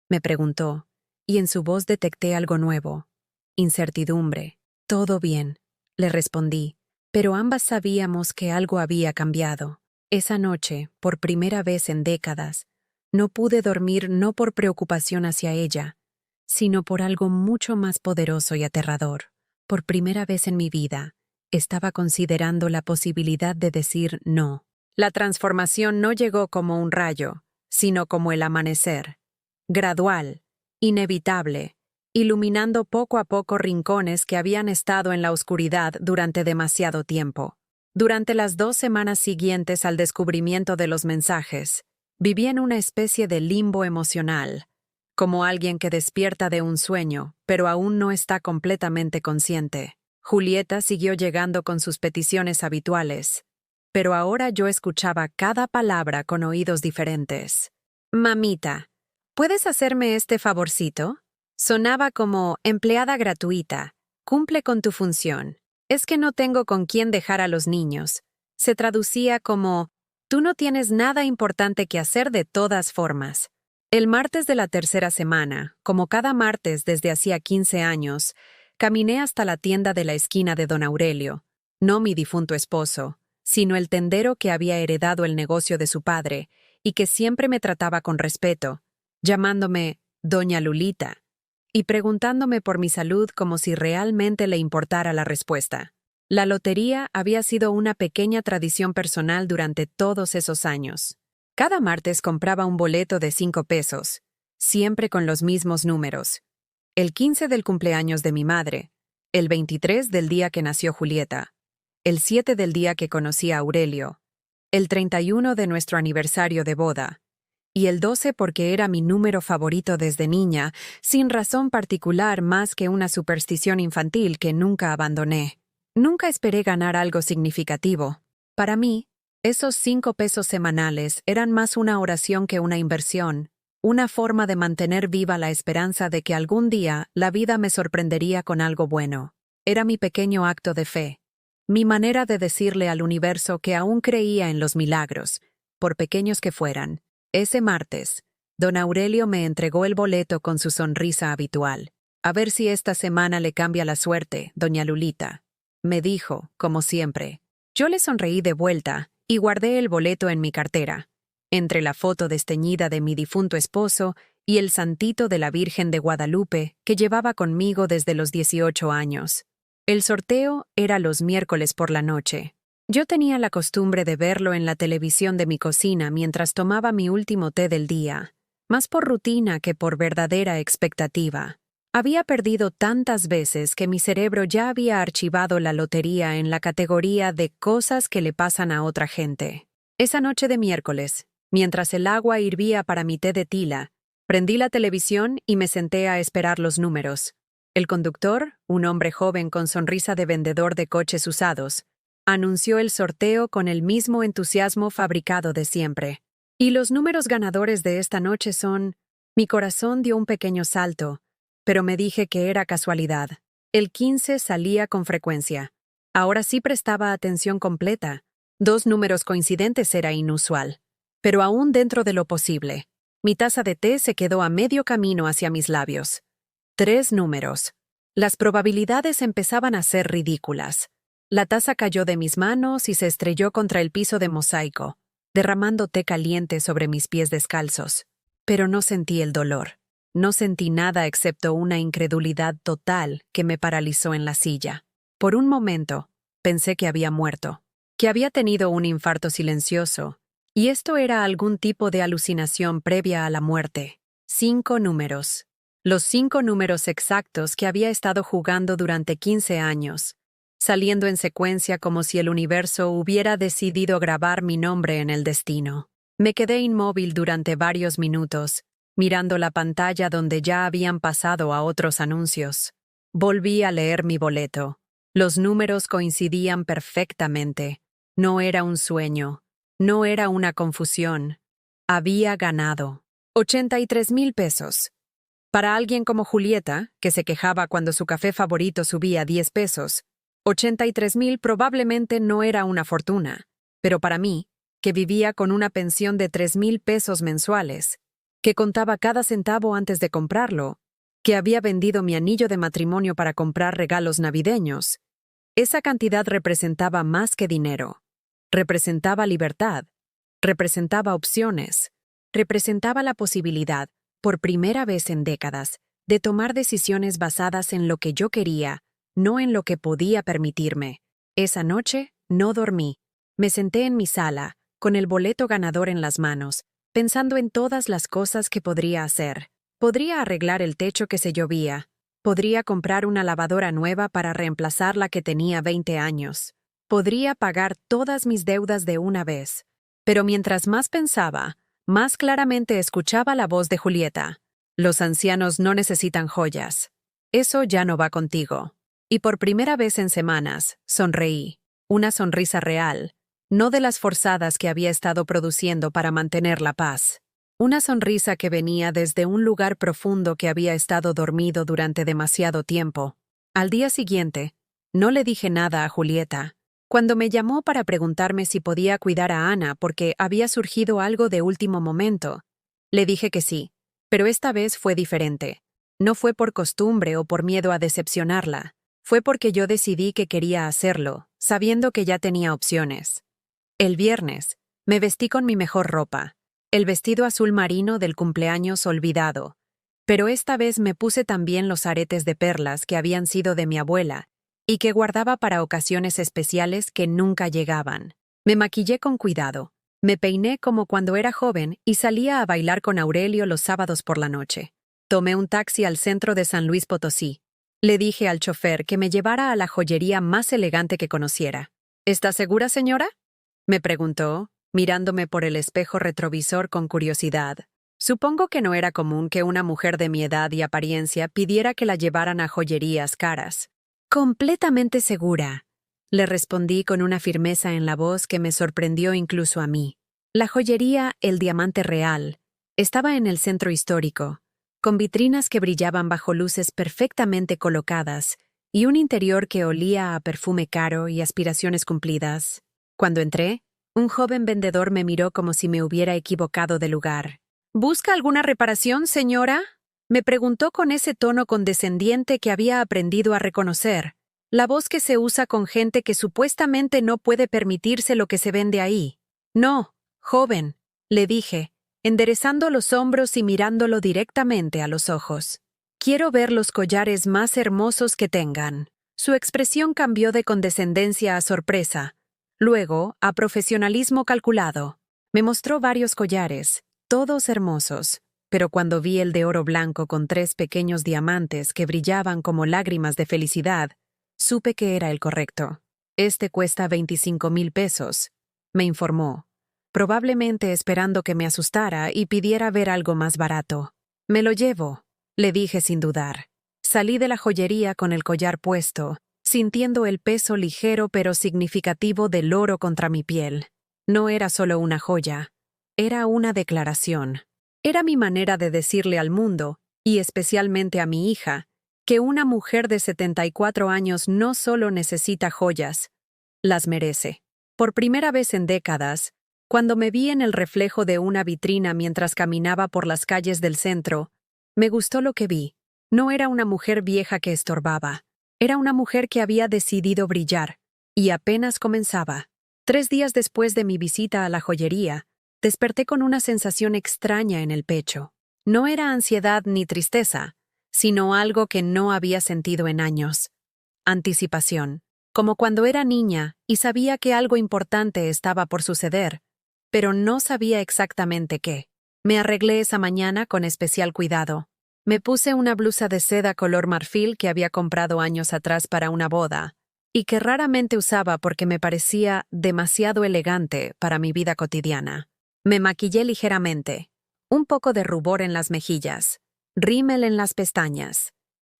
me preguntó, y en su voz detecté algo nuevo. Incertidumbre. «Todo bien», le respondí, pero ambas sabíamos que algo había cambiado. Esa noche, por primera vez en décadas, no pude dormir no por preocupación hacia ella, sino por algo mucho más poderoso y aterrador. Por primera vez en mi vida, estaba considerando la posibilidad de decir no. La transformación no llegó como un rayo, sino como el amanecer. Gradual, inevitable, iluminando poco a poco rincones que habían estado en la oscuridad durante demasiado tiempo. Durante las 2 semanas siguientes al descubrimiento de los mensajes, viví en una especie de limbo emocional, como alguien que despierta de un sueño, pero aún no está completamente consciente. Julieta siguió llegando con sus peticiones habituales, pero ahora yo escuchaba cada palabra con oídos diferentes. «Mamita, ¿puedes hacerme este favorcito?» Sonaba como empleada gratuita. «Cumple con tu función. Es que no tengo con quién dejar a los niños». Se traducía como «tú no tienes nada importante que hacer de todas formas». El martes de la tercera semana, como cada martes desde hacía 15 años, caminé hasta la tienda de la esquina de don Aurelio, no mi difunto esposo, sino el tendero que había heredado el negocio de su padre y que siempre me trataba con respeto, llamándome Doña Lulita, y preguntándome por mi salud como si realmente le importara la respuesta. La lotería había sido una pequeña tradición personal durante todos esos años. Cada martes compraba un boleto de 5 pesos, siempre con los mismos números. El 15 del cumpleaños de mi madre, el 23 del día que nació Julieta, el 7 del día que conocí a Aurelio, el 31 de nuestro aniversario de boda, y el 12 porque era mi número favorito desde niña, sin razón particular más que una superstición infantil que nunca abandoné. Nunca esperé ganar algo significativo. Para mí, esos 5 pesos semanales eran más una oración que una inversión, una forma de mantener viva la esperanza de que algún día la vida me sorprendería con algo bueno. Era mi pequeño acto de fe, mi manera de decirle al universo que aún creía en los milagros, por pequeños que fueran. Ese martes, don Aurelio me entregó el boleto con su sonrisa habitual. «A ver si esta semana le cambia la suerte, doña Lulita», me dijo, como siempre. Yo le sonreí de vuelta y guardé el boleto en mi cartera, entre la foto desteñida de mi difunto esposo y el santito de la Virgen de Guadalupe que llevaba conmigo desde los 18 años. El sorteo era los miércoles por la noche. Yo tenía la costumbre de verlo en la televisión de mi cocina mientras tomaba mi último té del día, más por rutina que por verdadera expectativa. Había perdido tantas veces que mi cerebro ya había archivado la lotería en la categoría de cosas que le pasan a otra gente. Esa noche de miércoles, mientras el agua hirvía para mi té de tila, prendí la televisión y me senté a esperar los números. El conductor, un hombre joven con sonrisa de vendedor de coches usados, anunció el sorteo con el mismo entusiasmo fabricado de siempre. Y los números ganadores de esta noche son... Mi corazón dio un pequeño salto, pero me dije que era casualidad. El 15 salía con frecuencia. Ahora sí prestaba atención completa. 2 números coincidentes era inusual. Pero aún dentro de lo posible. Mi taza de té se quedó a medio camino hacia mis labios. 3 números. Las probabilidades empezaban a ser ridículas. La taza cayó de mis manos y se estrelló contra el piso de mosaico, derramando té caliente sobre mis pies descalzos. Pero no sentí el dolor. No sentí nada excepto una incredulidad total que me paralizó en la silla. Por un momento, pensé que había muerto, que había tenido un infarto silencioso, y esto era algún tipo de alucinación previa a la muerte. 5 números. Los 5 números exactos que había estado jugando durante 15 años, saliendo en secuencia como si el universo hubiera decidido grabar mi nombre en el destino. Me quedé inmóvil durante varios minutos, mirando la pantalla donde ya habían pasado a otros anuncios. Volví a leer mi boleto. Los números coincidían perfectamente. No era un sueño. No era una confusión. Había ganado. 83,000 pesos. Para alguien como Julieta, que se quejaba cuando su café favorito subía 10 pesos, 83,000 probablemente no era una fortuna. Pero para mí, que vivía con una pensión de 3,000 pesos mensuales, que contaba cada centavo antes de comprarlo, que había vendido mi anillo de matrimonio para comprar regalos navideños, esa cantidad representaba más que dinero. Representaba libertad, representaba opciones, representaba la posibilidad, por primera vez en décadas, de tomar decisiones basadas en lo que yo quería, no en lo que podía permitirme. Esa noche no dormí. Me senté en mi sala, con el boleto ganador en las manos, pensando en todas las cosas que podría hacer. Podría arreglar el techo que se llovía. Podría comprar una lavadora nueva para reemplazar la que tenía 20 años. Podría pagar todas mis deudas de una vez. Pero mientras más pensaba, más claramente escuchaba la voz de Julieta. Los ancianos no necesitan joyas. Eso ya no va contigo. Y por primera vez en semanas, sonreí. Una sonrisa real, no de las forzadas que había estado produciendo para mantener la paz. Una sonrisa que venía desde un lugar profundo que había estado dormido durante demasiado tiempo. Al día siguiente, no le dije nada a Julieta. Cuando me llamó para preguntarme si podía cuidar a Ana porque había surgido algo de último momento, le dije que sí, pero esta vez fue diferente. No fue por costumbre o por miedo a decepcionarla. Fue porque yo decidí que quería hacerlo, sabiendo que ya tenía opciones. El viernes, me vestí con mi mejor ropa, el vestido azul marino del cumpleaños olvidado, pero esta vez me puse también los aretes de perlas que habían sido de mi abuela y que guardaba para ocasiones especiales que nunca llegaban. Me maquillé con cuidado, me peiné como cuando era joven y salía a bailar con Aurelio los sábados por la noche. Tomé un taxi al centro de San Luis Potosí. Le dije al chofer que me llevara a la joyería más elegante que conociera. ¿Está segura, señora?, me preguntó, mirándome por el espejo retrovisor con curiosidad. Supongo que no era común que una mujer de mi edad y apariencia pidiera que la llevaran a joyerías caras. Completamente segura, le respondí con una firmeza en la voz que me sorprendió incluso a mí. La joyería El Diamante Real estaba en el centro histórico, con vitrinas que brillaban bajo luces perfectamente colocadas y un interior que olía a perfume caro y aspiraciones cumplidas. Cuando entré, un joven vendedor me miró como si me hubiera equivocado de lugar. ¿Busca alguna reparación, señora?, me preguntó con ese tono condescendiente que había aprendido a reconocer, la voz que se usa con gente que supuestamente no puede permitirse lo que se vende ahí. No, joven, le dije, enderezando los hombros y mirándolo directamente a los ojos. Quiero ver los collares más hermosos que tengan. Su expresión cambió de condescendencia a sorpresa, luego a profesionalismo calculado. Me mostró varios collares, todos hermosos, pero cuando vi el de oro blanco con 3 pequeños diamantes que brillaban como lágrimas de felicidad, supe que era el correcto. Este cuesta 25,000 pesos, me informó, probablemente esperando que me asustara y pidiera ver algo más barato. Me lo llevo, le dije sin dudar. Salí de la joyería con el collar puesto, sintiendo el peso ligero pero significativo del oro contra mi piel. No era solo una joya, era una declaración. Era mi manera de decirle al mundo, y especialmente a mi hija, que una mujer de 74 años no solo necesita joyas, las merece. Por primera vez en décadas, cuando me vi en el reflejo de una vitrina mientras caminaba por las calles del centro, me gustó lo que vi. No era una mujer vieja que estorbaba, era una mujer que había decidido brillar, y apenas comenzaba. 3 días después de mi visita a la joyería, desperté con una sensación extraña en el pecho. No era ansiedad ni tristeza, sino algo que no había sentido en años. Anticipación, como cuando era niña y sabía que algo importante estaba por suceder, pero no sabía exactamente qué. Me arreglé esa mañana con especial cuidado. Me puse una blusa de seda color marfil que había comprado años atrás para una boda, y que raramente usaba porque me parecía demasiado elegante para mi vida cotidiana. Me maquillé ligeramente, un poco de rubor en las mejillas, rímel en las pestañas,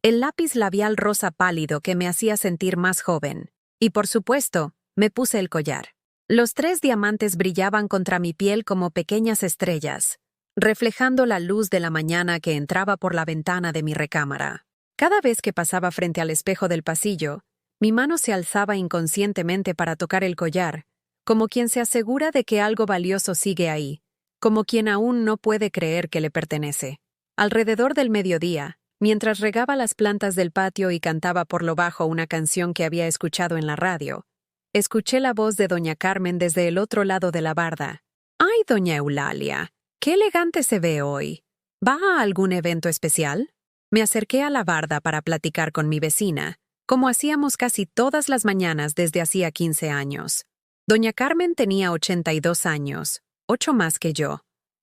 el lápiz labial rosa pálido que me hacía sentir más joven, y por supuesto, me puse el collar. Los 3 diamantes brillaban contra mi piel como pequeñas estrellas, reflejando la luz de la mañana que entraba por la ventana de mi recámara. Cada vez que pasaba frente al espejo del pasillo, mi mano se alzaba inconscientemente para tocar el collar, como quien se asegura de que algo valioso sigue ahí, como quien aún no puede creer que le pertenece. Alrededor del mediodía, mientras regaba las plantas del patio y cantaba por lo bajo una canción que había escuchado en la radio, escuché la voz de doña Carmen desde el otro lado de la barda. «¡Ay, doña Eulalia! ¡Qué elegante se ve hoy! ¿Va a algún evento especial?» Me acerqué a la barda para platicar con mi vecina, como hacíamos casi todas las mañanas desde hacía 15 años. Doña Carmen tenía 82 años, 8 más que yo,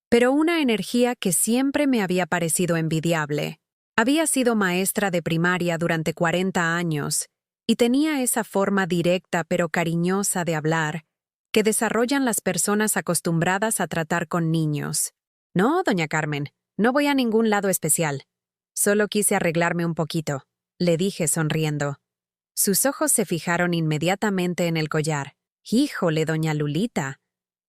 pero una energía que siempre me había parecido envidiable. Había sido maestra de primaria durante 40 años y tenía esa forma directa pero cariñosa de hablar que desarrollan las personas acostumbradas a tratar con niños. «No, doña Carmen, no voy a ningún lado especial. Solo quise arreglarme un poquito», le dije sonriendo. Sus ojos se fijaron inmediatamente en el collar. «Híjole, doña Lulita,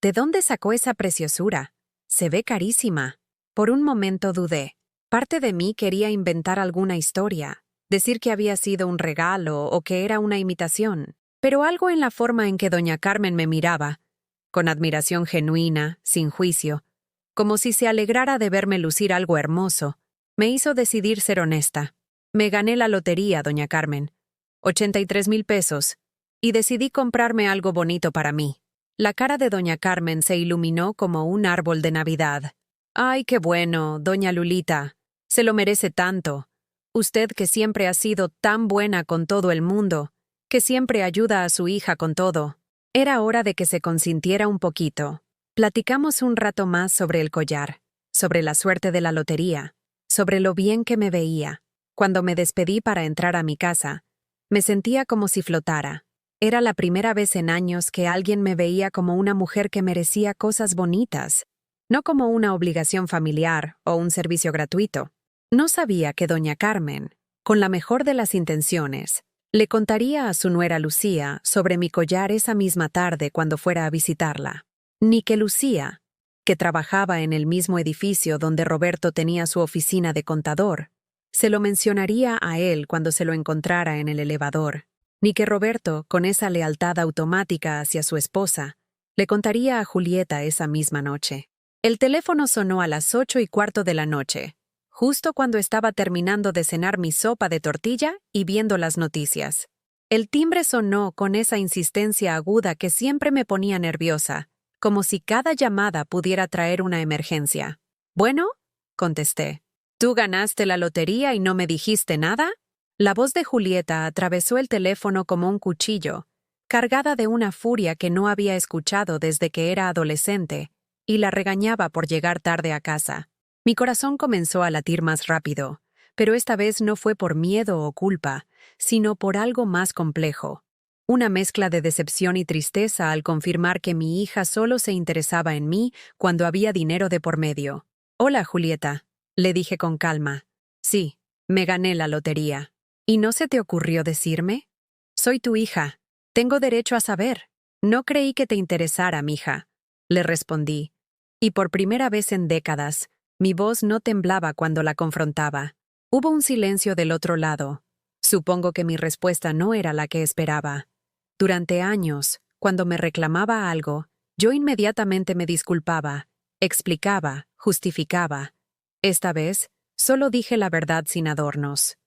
¿de dónde sacó esa preciosura? Se ve carísima». Por un momento dudé. Parte de mí quería inventar alguna historia, decir que había sido un regalo o que era una imitación, pero algo en la forma en que doña Carmen me miraba, con admiración genuina, sin juicio, como si se alegrara de verme lucir algo hermoso, me hizo decidir ser honesta. «Me gané la lotería, doña Carmen, 83,000 pesos, y decidí comprarme algo bonito para mí». La cara de doña Carmen se iluminó como un árbol de Navidad. «Ay, qué bueno, doña Lulita. Se lo merece tanto. Usted que siempre ha sido tan buena con todo el mundo, que siempre ayuda a su hija con todo». Era hora de que se consintiera un poquito. Platicamos un rato más sobre el collar, sobre la suerte de la lotería, sobre lo bien que me veía. Cuando me despedí para entrar a mi casa, me sentía como si flotara. Era la primera vez en años que alguien me veía como una mujer que merecía cosas bonitas, no como una obligación familiar o un servicio gratuito. No sabía que doña Carmen, con la mejor de las intenciones, le contaría a su nuera Lucía sobre mi collar esa misma tarde cuando fuera a visitarla. Ni que Lucía, que trabajaba en el mismo edificio donde Roberto tenía su oficina de contador, se lo mencionaría a él cuando se lo encontrara en el elevador, ni que Roberto, con esa lealtad automática hacia su esposa, le contaría a Julieta esa misma noche. El teléfono sonó a las 8:15 de la noche, justo cuando estaba terminando de cenar mi sopa de tortilla y viendo las noticias. El timbre sonó con esa insistencia aguda que siempre me ponía nerviosa, como si cada llamada pudiera traer una emergencia. «Bueno», contesté. «¿Tú ganaste la lotería y no me dijiste nada?» La voz de Julieta atravesó el teléfono como un cuchillo, cargada de una furia que no había escuchado desde que era adolescente, y la regañaba por llegar tarde a casa. Mi corazón comenzó a latir más rápido, pero esta vez no fue por miedo o culpa, sino por algo más complejo. Una mezcla de decepción y tristeza al confirmar que mi hija solo se interesaba en mí cuando había dinero de por medio. «Hola, Julieta», le dije con calma. «Sí, me gané la lotería». «¿Y no se te ocurrió decirme?» «Soy tu hija. Tengo derecho a saber». «No creí que te interesara, mija», le respondí. Y por primera vez en décadas, mi voz no temblaba cuando la confrontaba. Hubo un silencio del otro lado. Supongo que mi respuesta no era la que esperaba. Durante años, cuando me reclamaba algo, yo inmediatamente me disculpaba, explicaba, justificaba. Esta vez, solo dije la verdad sin adornos.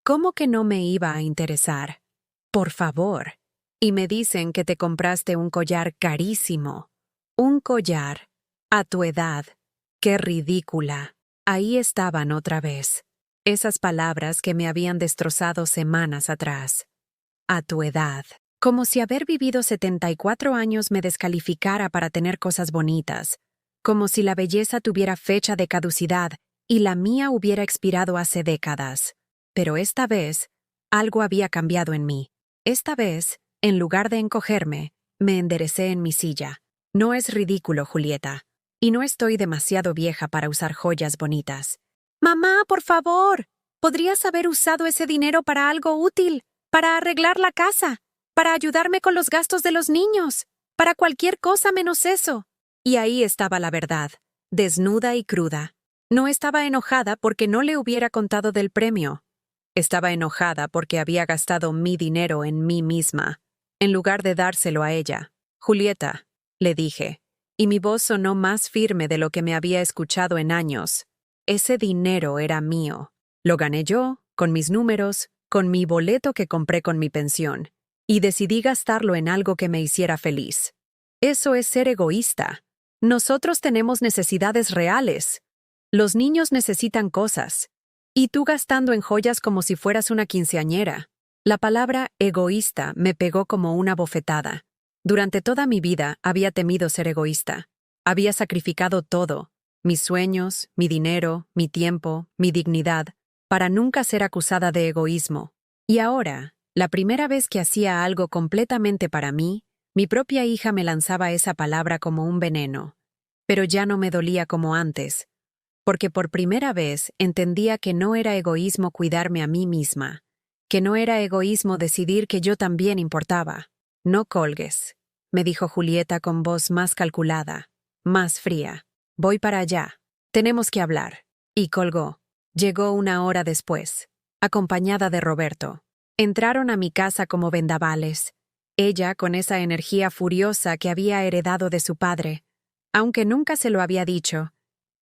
¿Cómo que no me iba a interesar? Por favor. Y me dicen que te compraste un collar carísimo. Un collar. A tu edad. ¡Qué ridícula! Ahí estaban otra vez. Esas palabras que me habían destrozado semanas atrás. A tu edad. Como si haber vivido 74 años me descalificara para tener cosas bonitas. Como si la belleza tuviera fecha de caducidad y la mía hubiera expirado hace décadas. Pero esta vez, algo había cambiado en mí. Esta vez, en lugar de encogerme, me enderecé en mi silla. No es ridículo, Julieta. Y no estoy demasiado vieja para usar joyas bonitas. «Mamá, por favor. Podrías haber usado ese dinero para algo útil, para arreglar la casa, para ayudarme con los gastos de los niños, para cualquier cosa menos eso». Y ahí estaba la verdad, desnuda y cruda. No estaba enojada porque no le hubiera contado del premio. Estaba enojada porque había gastado mi dinero en mí misma, en lugar de dárselo a ella. «Julieta», le dije, y mi voz sonó más firme de lo que me había escuchado en años. Ese dinero era mío. Lo gané yo, con mis números, con mi boleto que compré con mi pensión, y decidí gastarlo en algo que me hiciera feliz. Eso es ser egoísta. Nosotros tenemos necesidades reales. Los niños necesitan cosas. Y tú gastando en joyas como si fueras una quinceañera. La palabra egoísta me pegó como una bofetada. Durante toda mi vida había temido ser egoísta. Había sacrificado todo, mis sueños, mi dinero, mi tiempo, mi dignidad, para nunca ser acusada de egoísmo. Y ahora, la primera vez que hacía algo completamente para mí, mi propia hija me lanzaba esa palabra como un veneno. Pero ya no me dolía como antes, porque por primera vez entendía que no era egoísmo cuidarme a mí misma, que no era egoísmo decidir que yo también importaba. «No colgues», me dijo Julieta con voz más calculada, más fría. «Voy para allá. Tenemos que hablar». Y colgó. Llegó una hora después, acompañada de Roberto. Entraron a mi casa como vendavales, ella con esa energía furiosa que había heredado de su padre, aunque nunca se lo había dicho,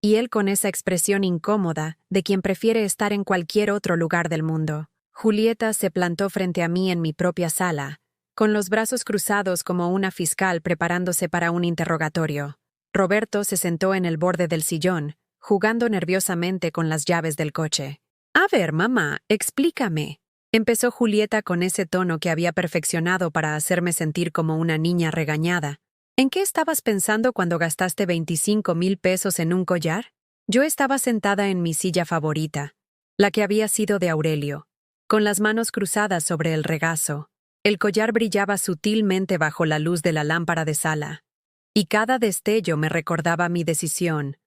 y él con esa expresión incómoda de quien prefiere estar en cualquier otro lugar del mundo. Julieta se plantó frente a mí en mi propia sala, con los brazos cruzados como una fiscal preparándose para un interrogatorio. Roberto se sentó en el borde del sillón, jugando nerviosamente con las llaves del coche. «A ver, mamá, explícame», empezó Julieta con ese tono que había perfeccionado para hacerme sentir como una niña regañada. «¿En qué estabas pensando cuando gastaste 25,000 pesos en un collar?» Yo estaba sentada en mi silla favorita, la que había sido de Aurelio, con las manos cruzadas sobre el regazo. El collar brillaba sutilmente bajo la luz de la lámpara de sala, y cada destello me recordaba mi decisión,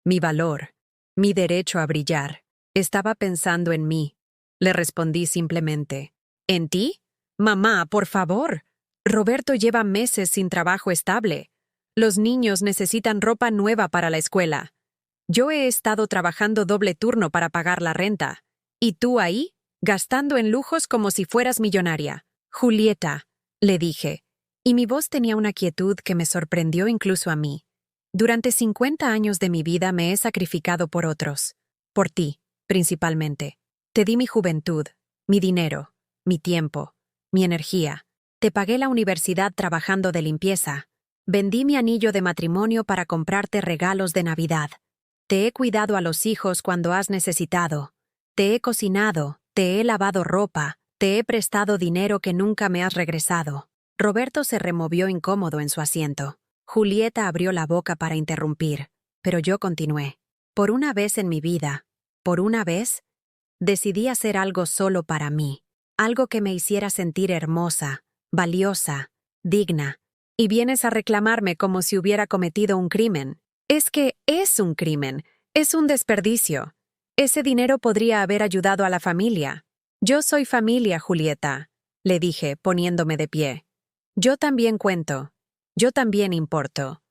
mi valor, mi derecho a brillar. Estaba pensando en mí. Le respondí simplemente. «¿En ti? Mamá, por favor. Roberto lleva meses sin trabajo estable. Los niños necesitan ropa nueva para la escuela. Yo he estado trabajando doble turno para pagar la renta. ¿Y tú ahí? Gastando en lujos como si fueras millonaria». «Julieta», le dije, y mi voz tenía una quietud que me sorprendió incluso a mí. «Durante 50 años de mi vida me he sacrificado por otros. Por ti, principalmente. Te di mi juventud, mi dinero, mi tiempo, mi energía. Te pagué la universidad trabajando de limpieza. Vendí mi anillo de matrimonio para comprarte regalos de Navidad. Te he cuidado a los hijos cuando has necesitado. Te he cocinado, te he lavado ropa, te he prestado dinero que nunca me has regresado. Roberto se removió incómodo en su asiento. Julieta abrió la boca para interrumpir, pero yo continué. Por una vez en mi vida, por una vez, decidí hacer algo solo para mí, algo que me hiciera sentir hermosa, valiosa, digna. Y vienes a reclamarme como si hubiera cometido un crimen. Es que es un crimen, es un desperdicio. Ese dinero podría haber ayudado a la familia. Yo soy familia, Julieta, le dije, poniéndome de pie. Yo también cuento. Yo también importo.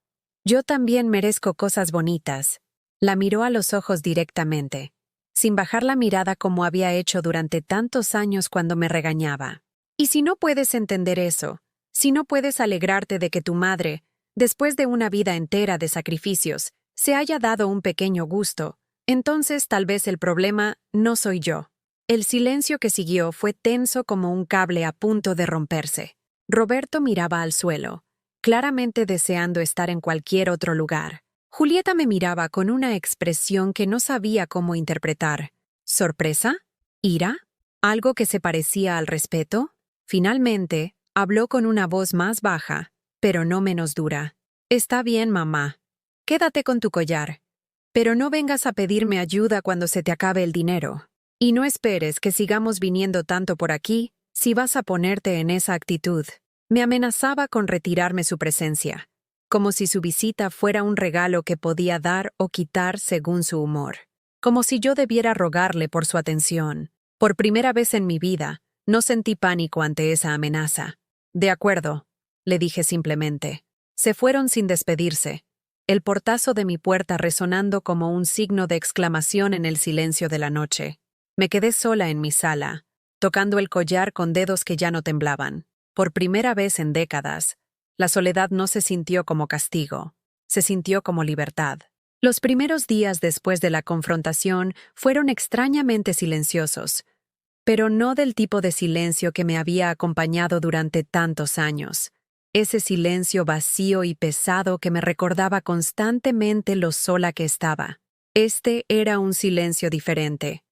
Yo también merezco cosas bonitas. La miró a los ojos directamente, sin bajar la mirada como había hecho durante tantos años cuando me regañaba. Y si no puedes entender eso, si no puedes alegrarte de que tu madre, después de una vida entera de sacrificios, se haya dado un pequeño gusto, entonces tal vez el problema no soy yo. El silencio que siguió fue tenso como un cable a punto de romperse. Roberto miraba al suelo, claramente deseando estar en cualquier otro lugar. Julieta me miraba con una expresión que no sabía cómo interpretar. ¿Sorpresa? ¿Ira? ¿Algo que se parecía al respeto? Finalmente, habló con una voz más baja, pero no menos dura. Está bien, mamá. Quédate con tu collar. Pero no vengas a pedirme ayuda cuando se te acabe el dinero. Y no esperes que sigamos viniendo tanto por aquí si vas a ponerte en esa actitud. Me amenazaba con retirarme su presencia, como si su visita fuera un regalo que podía dar o quitar según su humor. Como si yo debiera rogarle por su atención. Por primera vez en mi vida, no sentí pánico ante esa amenaza. De acuerdo, le dije simplemente. Se fueron sin despedirse, el portazo de mi puerta resonando como un signo de exclamación en el silencio de la noche. Me quedé sola en mi sala, tocando el collar con dedos que ya no temblaban. Por primera vez en décadas, la soledad no se sintió como castigo, se sintió como libertad. Los primeros días después de la confrontación fueron extrañamente silenciosos, pero no del tipo de silencio que me había acompañado durante tantos años. Ese silencio vacío y pesado que me recordaba constantemente lo sola que estaba. Este era un silencio diferente.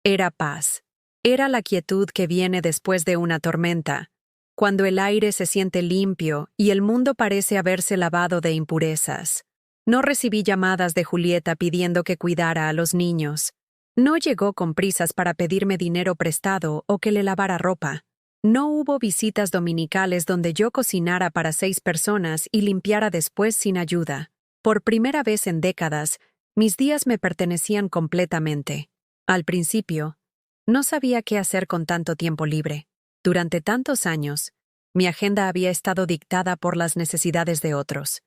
Era paz. Era la quietud que viene después de una tormenta, cuando el aire se siente limpio y el mundo parece haberse lavado de impurezas. No recibí llamadas de Julieta pidiendo que cuidara a los niños. No llegó con prisas para pedirme dinero prestado o que le lavara ropa. No hubo visitas dominicales donde yo cocinara para 6 personas y limpiara después sin ayuda. Por primera vez en décadas, mis días me pertenecían completamente. Al principio, no sabía qué hacer con tanto tiempo libre. Durante tantos años, mi agenda había estado dictada por las necesidades de otros,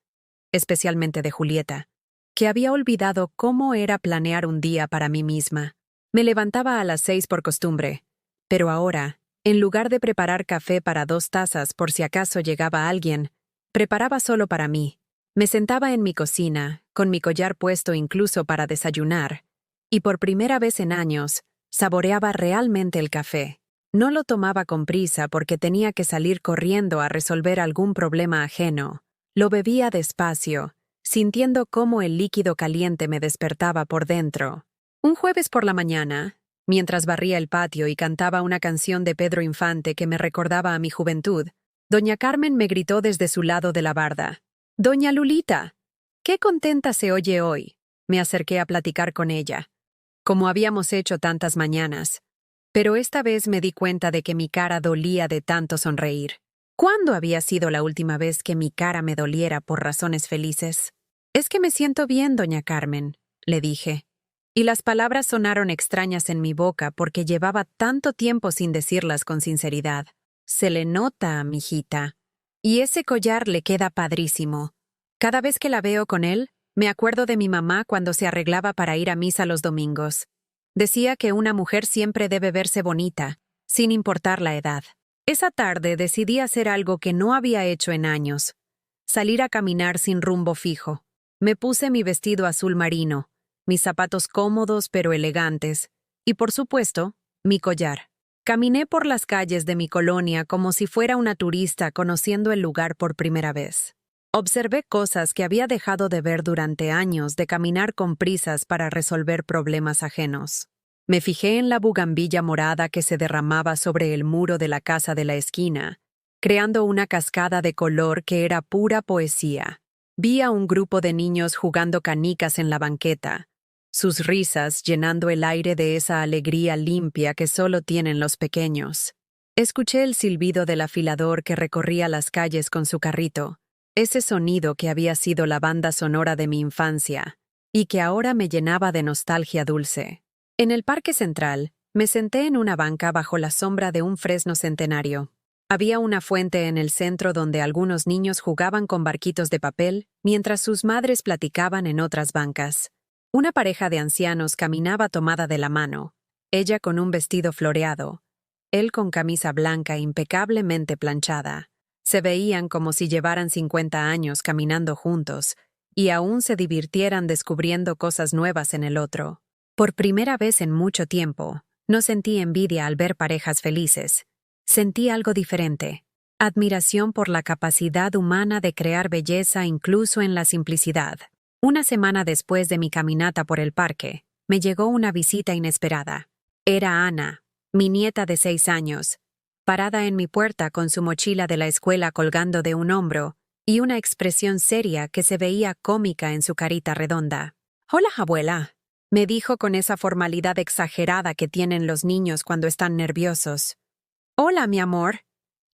especialmente de Julieta, que había olvidado cómo era planear un día para mí misma. Me levantaba a las 6 por costumbre, pero ahora, en lugar de preparar café para 2 tazas por si acaso llegaba alguien, preparaba solo para mí. Me sentaba en mi cocina, con mi collar puesto incluso para desayunar, y por primera vez en años, saboreaba realmente el café. No lo tomaba con prisa porque tenía que salir corriendo a resolver algún problema ajeno. Lo bebía despacio, sintiendo cómo el líquido caliente me despertaba por dentro. Un jueves por la mañana, mientras barría el patio y cantaba una canción de Pedro Infante que me recordaba a mi juventud, doña Carmen me gritó desde su lado de la barda. «Doña Lulita, qué contenta se oye hoy». Me acerqué a platicar con ella, como habíamos hecho tantas mañanas. Pero esta vez me di cuenta de que mi cara dolía de tanto sonreír. ¿Cuándo había sido la última vez que mi cara me doliera por razones felices? «Es que me siento bien, doña Carmen», le dije. Y las palabras sonaron extrañas en mi boca porque llevaba tanto tiempo sin decirlas con sinceridad. «Se le nota, mijita. Y ese collar le queda padrísimo. Cada vez que la veo con él, me acuerdo de mi mamá cuando se arreglaba para ir a misa los domingos. Decía que una mujer siempre debe verse bonita, sin importar la edad. Esa tarde decidí hacer algo que no había hecho en años. Salir a caminar sin rumbo fijo. Me puse mi vestido azul marino, mis zapatos cómodos pero elegantes, y por supuesto, mi collar. Caminé por las calles de mi colonia como si fuera una turista conociendo el lugar por primera vez. Observé cosas que había dejado de ver durante años de caminar con prisas para resolver problemas ajenos. Me fijé en la bugambilla morada que se derramaba sobre el muro de la casa de la esquina, creando una cascada de color que era pura poesía. Vi a un grupo de niños jugando canicas en la banqueta, sus risas llenando el aire de esa alegría limpia que solo tienen los pequeños. Escuché el silbido del afilador que recorría las calles con su carrito, ese sonido que había sido la banda sonora de mi infancia, y que ahora me llenaba de nostalgia dulce. En el parque central, me senté en una banca bajo la sombra de un fresno centenario. Había una fuente en el centro donde algunos niños jugaban con barquitos de papel, mientras sus madres platicaban en otras bancas. Una pareja de ancianos caminaba tomada de la mano, ella con un vestido floreado, él con camisa blanca impecablemente planchada. Se veían como si llevaran 50 años caminando juntos y aún se divirtieran descubriendo cosas nuevas en el otro. Por primera vez en mucho tiempo, no sentí envidia al ver parejas felices. Sentí algo diferente, admiración por la capacidad humana de crear belleza incluso en la simplicidad. Una semana después de mi caminata por el parque, me llegó una visita inesperada. Era Ana, mi nieta de 6 años, parada en mi puerta con su mochila de la escuela colgando de un hombro y una expresión seria que se veía cómica en su carita redonda. «Hola, abuela», me dijo con esa formalidad exagerada que tienen los niños cuando están nerviosos. «Hola, mi amor»,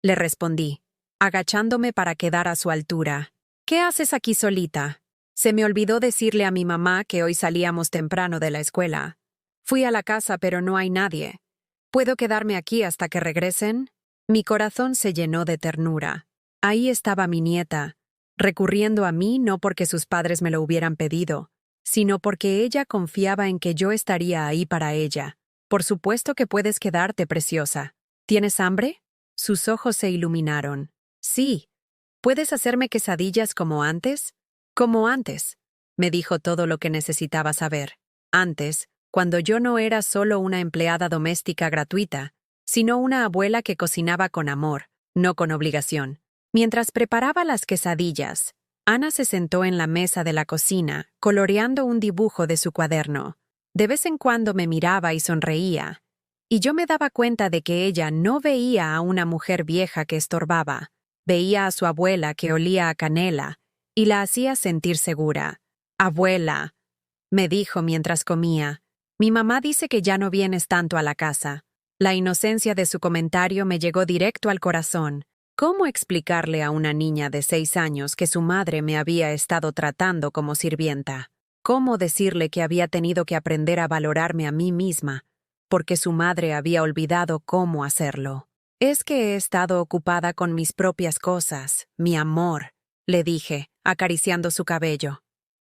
le respondí, agachándome para quedar a su altura. «¿Qué haces aquí solita?» Se me olvidó decirle a mi mamá que hoy salíamos temprano de la escuela. Fui a la casa, pero no hay nadie. ¿Puedo quedarme aquí hasta que regresen? Mi corazón se llenó de ternura. Ahí estaba mi nieta, recurriendo a mí no porque sus padres me lo hubieran pedido, sino porque ella confiaba en que yo estaría ahí para ella. «Por supuesto que puedes quedarte, preciosa. ¿Tienes hambre?» Sus ojos se iluminaron. «Sí. ¿Puedes hacerme quesadillas como antes?» «Como antes», me dijo todo lo que necesitaba saber. Antes, cuando yo no era solo una empleada doméstica gratuita, sino una abuela que cocinaba con amor, no con obligación. Mientras preparaba las quesadillas, Ana se sentó en la mesa de la cocina, coloreando un dibujo de su cuaderno. De vez en cuando me miraba y sonreía, y yo me daba cuenta de que ella no veía a una mujer vieja que estorbaba, veía a su abuela que olía a canela, y la hacía sentir segura. «Abuela», me dijo mientras comía, «mi mamá dice que ya no vienes tanto a la casa». La inocencia de su comentario me llegó directo al corazón. ¿Cómo explicarle a una niña de 6 años que su madre me había estado tratando como sirvienta? ¿Cómo decirle que había tenido que aprender a valorarme a mí misma, porque su madre había olvidado cómo hacerlo? «Es que he estado ocupada con mis propias cosas, mi amor», le dije, acariciando su cabello.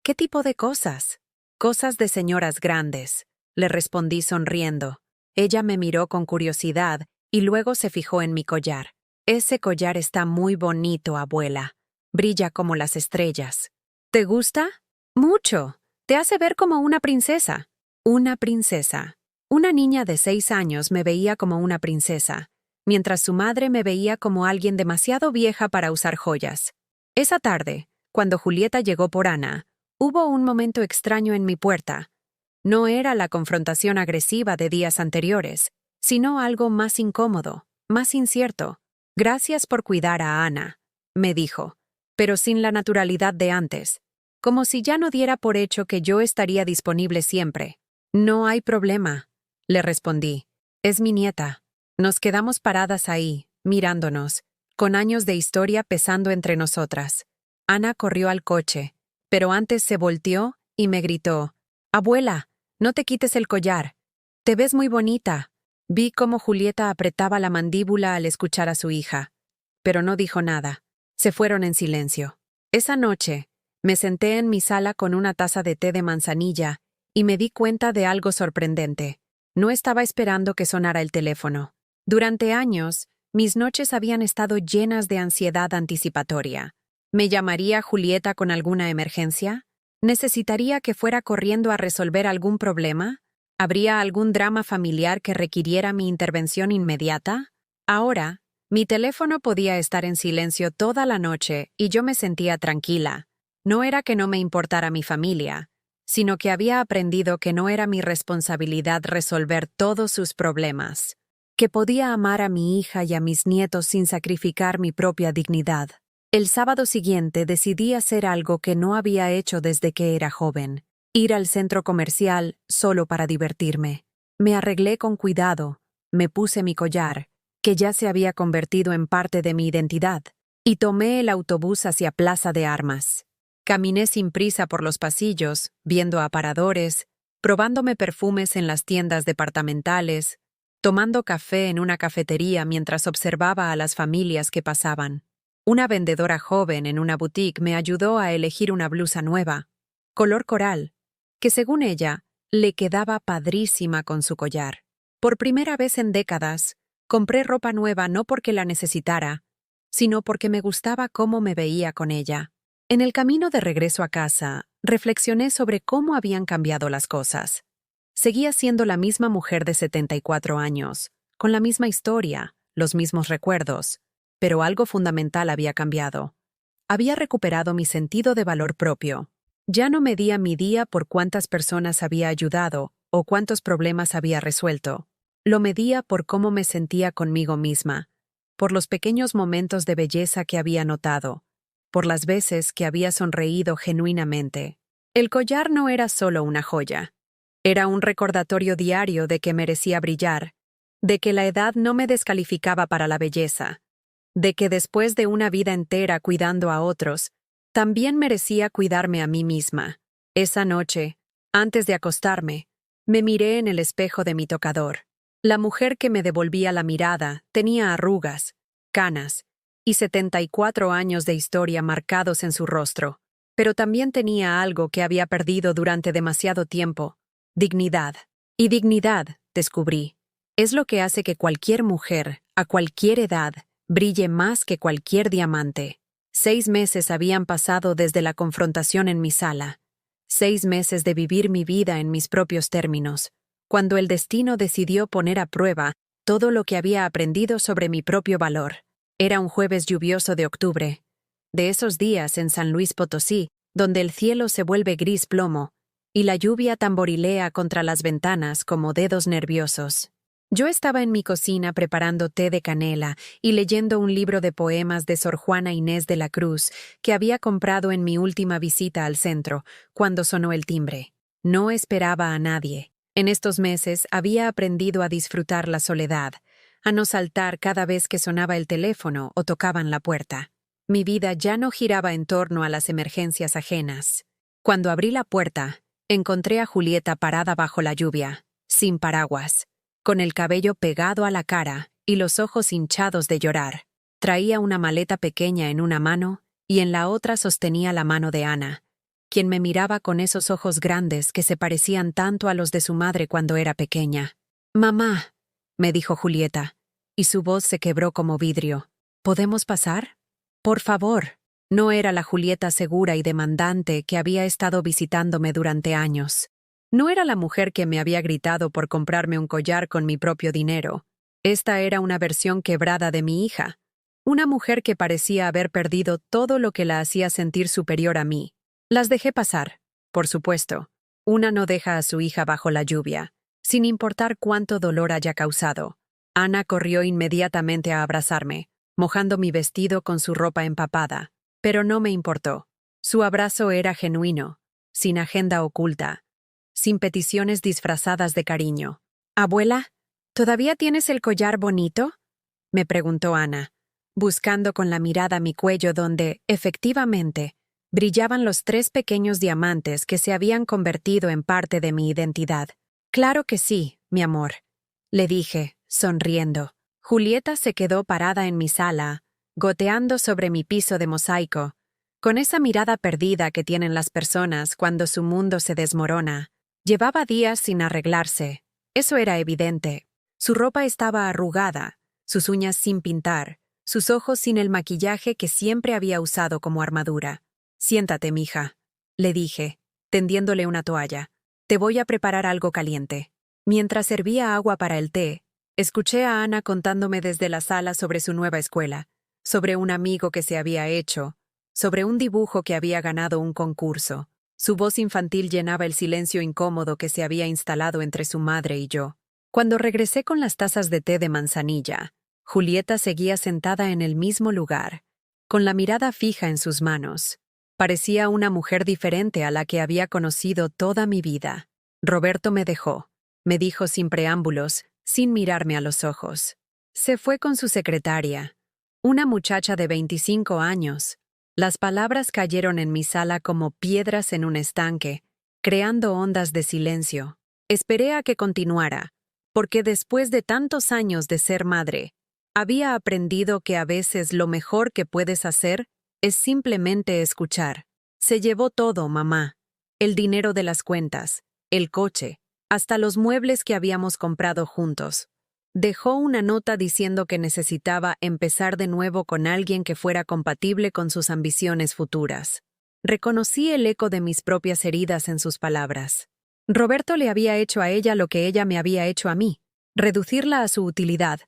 «¿Qué tipo de cosas?» «Cosas de señoras grandes», le respondí sonriendo. Ella me miró con curiosidad y luego se fijó en mi collar. «Ese collar está muy bonito, abuela. Brilla como las estrellas». «¿Te gusta?» «Mucho. Te hace ver como una princesa». Una princesa. Una niña de 6 años me veía como una princesa, mientras su madre me veía como alguien demasiado vieja para usar joyas. Esa tarde, cuando Julieta llegó por Ana, hubo un momento extraño en mi puerta. No era la confrontación agresiva de días anteriores, sino algo más incómodo, más incierto. «Gracias por cuidar a Ana», me dijo, pero sin la naturalidad de antes, como si ya no diera por hecho que yo estaría disponible siempre. «No hay problema», le respondí. «Es mi nieta». Nos quedamos paradas ahí, mirándonos, con años de historia pesando entre nosotras. Ana corrió al coche, pero antes se volteó y me gritó: «Abuela, no te quites el collar. Te ves muy bonita». Vi cómo Julieta apretaba la mandíbula al escuchar a su hija, pero no dijo nada. Se fueron en silencio. Esa noche, me senté en mi sala con una taza de té de manzanilla y me di cuenta de algo sorprendente. No estaba esperando que sonara el teléfono. Durante años, mis noches habían estado llenas de ansiedad anticipatoria. ¿Me llamaría Julieta con alguna emergencia? ¿Necesitaría que fuera corriendo a resolver algún problema? ¿Habría algún drama familiar que requiriera mi intervención inmediata? Ahora, Mi teléfono podía estar en silencio toda la noche y yo me sentía tranquila. No era que no me importara mi familia, sino que había aprendido que no era mi responsabilidad resolver todos sus problemas, que podía amar a mi hija y a mis nietos sin sacrificar mi propia dignidad. El sábado siguiente decidí hacer algo que no había hecho desde que era joven: ir al centro comercial solo para divertirme. Me arreglé con cuidado, me puse mi collar, que ya se había convertido en parte de mi identidad, y tomé el autobús hacia Plaza de Armas. Caminé sin prisa por los pasillos, viendo aparadores, probándome perfumes en las tiendas departamentales, tomando café en una cafetería mientras observaba a las familias que pasaban. Una vendedora joven en una boutique me ayudó a elegir una blusa nueva, color coral, que según ella, le quedaba padrísima con su collar. Por primera vez en décadas, compré ropa nueva no porque la necesitara, sino porque me gustaba cómo me veía con ella. En el camino de regreso a casa, reflexioné sobre cómo habían cambiado las cosas. Seguía siendo la misma mujer de 74 años, con la misma historia, los mismos recuerdos, pero algo fundamental había cambiado. Había recuperado mi sentido de valor propio. Ya no medía mi día por cuántas personas había ayudado o cuántos problemas había resuelto. Lo medía por cómo me sentía conmigo misma, por los pequeños momentos de belleza que había notado, por las veces que había sonreído genuinamente. El collar no era solo una joya. Era un recordatorio diario de que merecía brillar, de que la edad no me descalificaba para la belleza, de que después de una vida entera cuidando a otros, también merecía cuidarme a mí misma. Esa noche, antes de acostarme, me miré en el espejo de mi tocador. La mujer que me devolvía la mirada tenía arrugas, canas y 74 años de historia marcados en su rostro, pero también tenía algo que había perdido durante demasiado tiempo: dignidad. Y dignidad, descubrí, es lo que hace que cualquier mujer, a cualquier edad, brille más que cualquier diamante. 6 meses habían pasado desde la confrontación en mi sala. 6 meses de vivir mi vida en mis propios términos, cuando el destino decidió poner a prueba todo lo que había aprendido sobre mi propio valor. Era un jueves lluvioso de octubre, de esos días en San Luis Potosí, donde el cielo se vuelve gris plomo, y la lluvia tamborilea contra las ventanas como dedos nerviosos. Yo estaba en mi cocina preparando té de canela y leyendo un libro de poemas de Sor Juana Inés de la Cruz que había comprado en mi última visita al centro, cuando sonó el timbre. No esperaba a nadie. En estos meses había aprendido a disfrutar la soledad, a no saltar cada vez que sonaba el teléfono o tocaban la puerta. Mi vida ya no giraba en torno a las emergencias ajenas. Cuando abrí la puerta, encontré a Julieta parada bajo la lluvia, sin paraguas, con el cabello pegado a la cara y los ojos hinchados de llorar. Traía una maleta pequeña en una mano y en la otra sostenía la mano de Ana, quien me miraba con esos ojos grandes que se parecían tanto a los de su madre cuando era pequeña. «Mamá», me dijo Julieta, y su voz se quebró como vidrio. «¿Podemos pasar? Por favor». No era la Julieta segura y demandante que había estado visitándome durante años. No era la mujer que me había gritado por comprarme un collar con mi propio dinero. Esta era una versión quebrada de mi hija. Una mujer que parecía haber perdido todo lo que la hacía sentir superior a mí. Las dejé pasar, por supuesto. Una no deja a su hija bajo la lluvia, sin importar cuánto dolor haya causado. Ana corrió inmediatamente a abrazarme, mojando mi vestido con su ropa empapada. Pero no me importó. Su abrazo era genuino, sin agenda oculta, sin peticiones disfrazadas de cariño. «Abuela, ¿todavía tienes el collar bonito?», me preguntó Ana, buscando con la mirada mi cuello donde, efectivamente, brillaban los 3 pequeños diamantes que se habían convertido en parte de mi identidad. «Claro que sí, mi amor», le dije, sonriendo. Julieta se quedó parada en mi sala, goteando sobre mi piso de mosaico, con esa mirada perdida que tienen las personas cuando su mundo se desmorona. Llevaba días sin arreglarse, eso era evidente. Su ropa estaba arrugada, sus uñas sin pintar, sus ojos sin el maquillaje que siempre había usado como armadura. «Siéntate, mija», le dije, tendiéndole una toalla. «Te voy a preparar algo caliente». Mientras servía agua para el té, Escuché a Ana contándome desde la sala sobre su nueva escuela, sobre un amigo que se había hecho, sobre un dibujo que había ganado un concurso. Su voz infantil llenaba el silencio incómodo que se había instalado entre su madre y yo. Cuando regresé con las tazas de té de manzanilla, Julieta seguía sentada en el mismo lugar, con la mirada fija en sus manos. Parecía una mujer diferente a la que había conocido toda mi vida. Roberto me dejó, me dijo sin preámbulos, sin mirarme a los ojos. Se fue con su secretaria, una muchacha de 25 años. Las palabras cayeron en mi sala como piedras en un estanque, creando ondas de silencio. Esperé a que continuara, porque después de tantos años de ser madre, había aprendido que a veces lo mejor que puedes hacer es simplemente escuchar. Se llevó todo, mamá. El dinero de las cuentas, el coche, hasta los muebles que habíamos comprado juntos. Dejó una nota diciendo que necesitaba empezar de nuevo con alguien que fuera compatible con sus ambiciones futuras. Reconocí el eco de mis propias heridas en sus palabras. Roberto le había hecho a ella lo que ella me había hecho a mí, reducirla a su utilidad,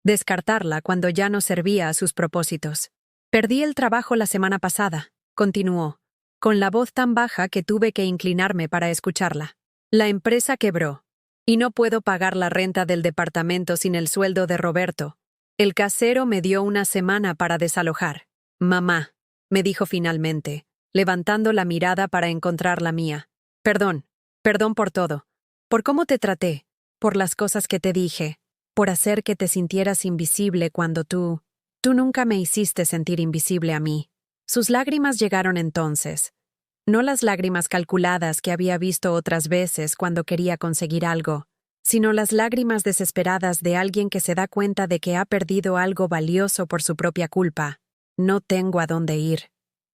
descartarla cuando ya no servía a sus propósitos. Perdí el trabajo la semana pasada, continuó, con la voz tan baja que tuve que inclinarme para escucharla. La empresa quebró. Y no puedo pagar la renta del departamento sin el sueldo de Roberto. El casero me dio una semana para desalojar. Mamá, me dijo finalmente, levantando la mirada para encontrar la mía. Perdón por todo. Por cómo te traté, por las cosas que te dije, por hacer que te sintieras invisible cuando tú nunca me hiciste sentir invisible a mí. Sus lágrimas llegaron entonces. No las lágrimas calculadas que había visto otras veces cuando quería conseguir algo, sino las lágrimas desesperadas de alguien que se da cuenta de que ha perdido algo valioso por su propia culpa. No tengo a dónde ir,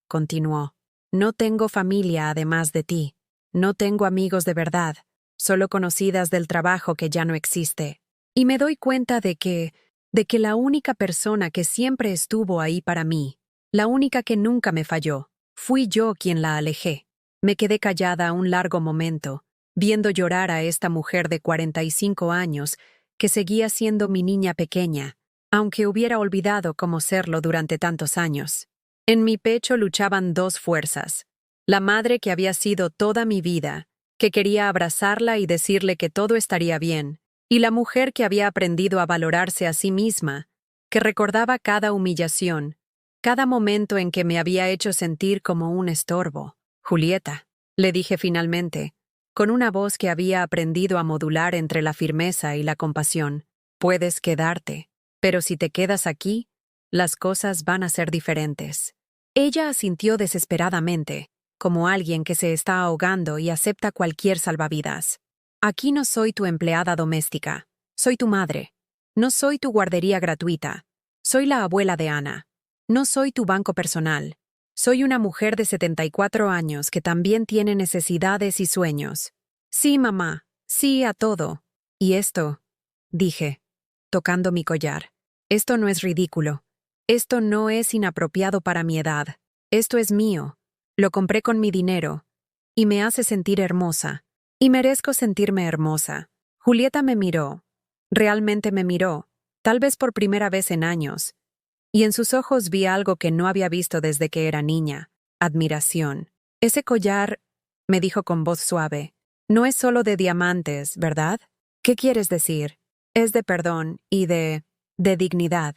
continuó. No tengo familia además de ti. No tengo amigos de verdad, solo conocidas del trabajo que ya no existe. Y me doy cuenta de que la única persona que siempre estuvo ahí para mí, la única que nunca me falló, fui yo quien la alejé. Me quedé callada un largo momento, viendo llorar a esta mujer de 45 años que seguía siendo mi niña pequeña, aunque hubiera olvidado cómo serlo durante tantos años. En mi pecho luchaban dos fuerzas. La madre que había sido toda mi vida, que quería abrazarla y decirle que todo estaría bien, y la mujer que había aprendido a valorarse a sí misma, que recordaba cada humillación, cada momento en que me había hecho sentir como un estorbo. Julieta, le dije finalmente, con una voz que había aprendido a modular entre la firmeza y la compasión, puedes quedarte, pero si te quedas aquí, las cosas van a ser diferentes. Ella asintió desesperadamente, como alguien que se está ahogando y acepta cualquier salvavidas. Aquí no soy tu empleada doméstica, soy tu madre. No soy tu guardería gratuita, soy la abuela de Ana. No soy tu banco personal. Soy una mujer de 74 años que también tiene necesidades y sueños. Sí, mamá, sí a todo. Y esto, dije, tocando mi collar, esto no es ridículo. Esto no es inapropiado para mi edad. Esto es mío. Lo compré con mi dinero. Y me hace sentir hermosa. Y merezco sentirme hermosa. Julieta me miró. Realmente me miró. Tal vez por primera vez en años. Y en sus ojos vi algo que no había visto desde que era niña. Admiración. Ese collar, me dijo con voz suave, no es solo de diamantes, ¿verdad? ¿Qué quieres decir? Es de perdón y de dignidad.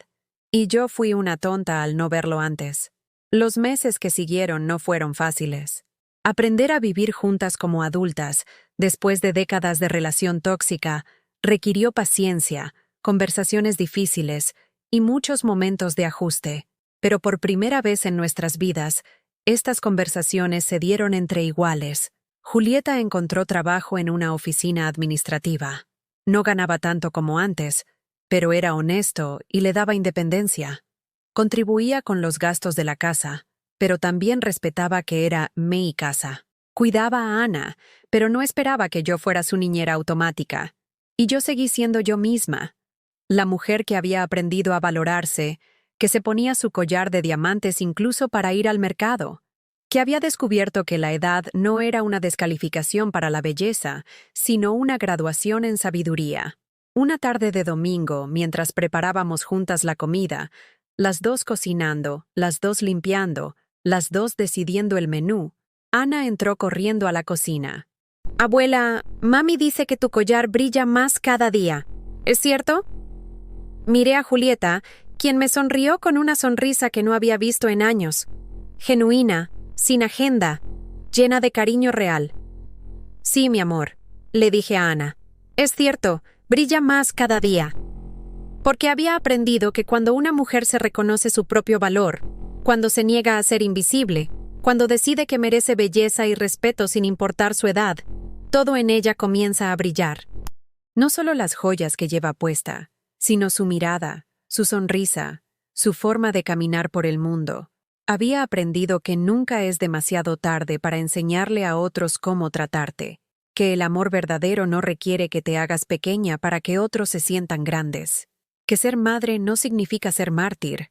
Y yo fui una tonta al no verlo antes. Los meses que siguieron no fueron fáciles. Aprender a vivir juntas como adultas, después de décadas de relación tóxica, requirió paciencia, conversaciones difíciles, y muchos momentos de ajuste, pero por primera vez en nuestras vidas, estas conversaciones se dieron entre iguales. Julieta encontró trabajo en una oficina administrativa. No ganaba tanto como antes, pero era honesto y le daba independencia. Contribuía con los gastos de la casa, pero también respetaba que era mi casa. Cuidaba a Ana, pero no esperaba que yo fuera su niñera automática. Y yo seguí siendo yo misma. La mujer que había aprendido a valorarse, que se ponía su collar de diamantes incluso para ir al mercado, que había descubierto que la edad no era una descalificación para la belleza, sino una graduación en sabiduría. Una tarde de domingo, mientras preparábamos juntas la comida, las dos cocinando, las dos limpiando, las dos decidiendo el menú, Ana entró corriendo a la cocina. Abuela, mami dice que tu collar brilla más cada día. ¿Es cierto? Miré a Julieta, quien me sonrió con una sonrisa que no había visto en años. Genuina, sin agenda, llena de cariño real. Sí, mi amor, le dije a Ana. Es cierto, brilla más cada día. Porque había aprendido que cuando una mujer se reconoce su propio valor, cuando se niega a ser invisible, cuando decide que merece belleza y respeto sin importar su edad, todo en ella comienza a brillar. No solo las joyas que lleva puesta, sino su mirada, su sonrisa, su forma de caminar por el mundo. Había aprendido que nunca es demasiado tarde para enseñarle a otros cómo tratarte, que el amor verdadero no requiere que te hagas pequeña para que otros se sientan grandes, que ser madre no significa ser mártir,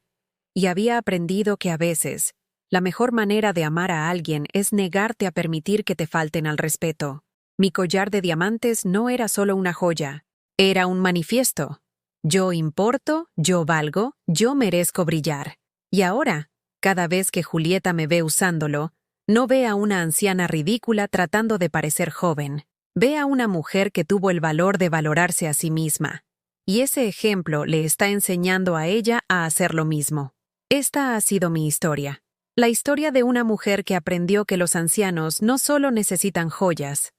y había aprendido que a veces, la mejor manera de amar a alguien es negarte a permitir que te falten al respeto. Mi collar de diamantes no era solo una joya, era un manifiesto. Yo importo, yo valgo, yo merezco brillar. Y ahora, cada vez que Julieta me ve usándolo, no ve a una anciana ridícula tratando de parecer joven. Ve a una mujer que tuvo el valor de valorarse a sí misma. Y ese ejemplo le está enseñando a ella a hacer lo mismo. Esta ha sido mi historia. La historia de una mujer que aprendió que los ancianos no solo necesitan joyas,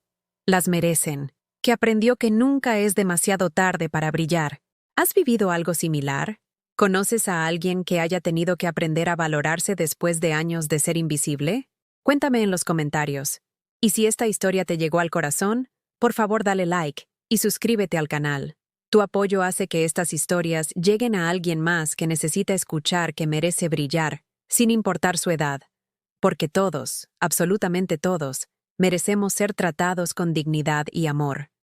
las merecen, que aprendió que nunca es demasiado tarde para brillar. ¿Has vivido algo similar? ¿Conoces a alguien que haya tenido que aprender a valorarse después de años de ser invisible? Cuéntame en los comentarios. Y si esta historia te llegó al corazón, por favor dale like y suscríbete al canal. Tu apoyo hace que estas historias lleguen a alguien más que necesita escuchar que merece brillar, sin importar su edad. Porque todos, absolutamente todos, merecemos ser tratados con dignidad y amor.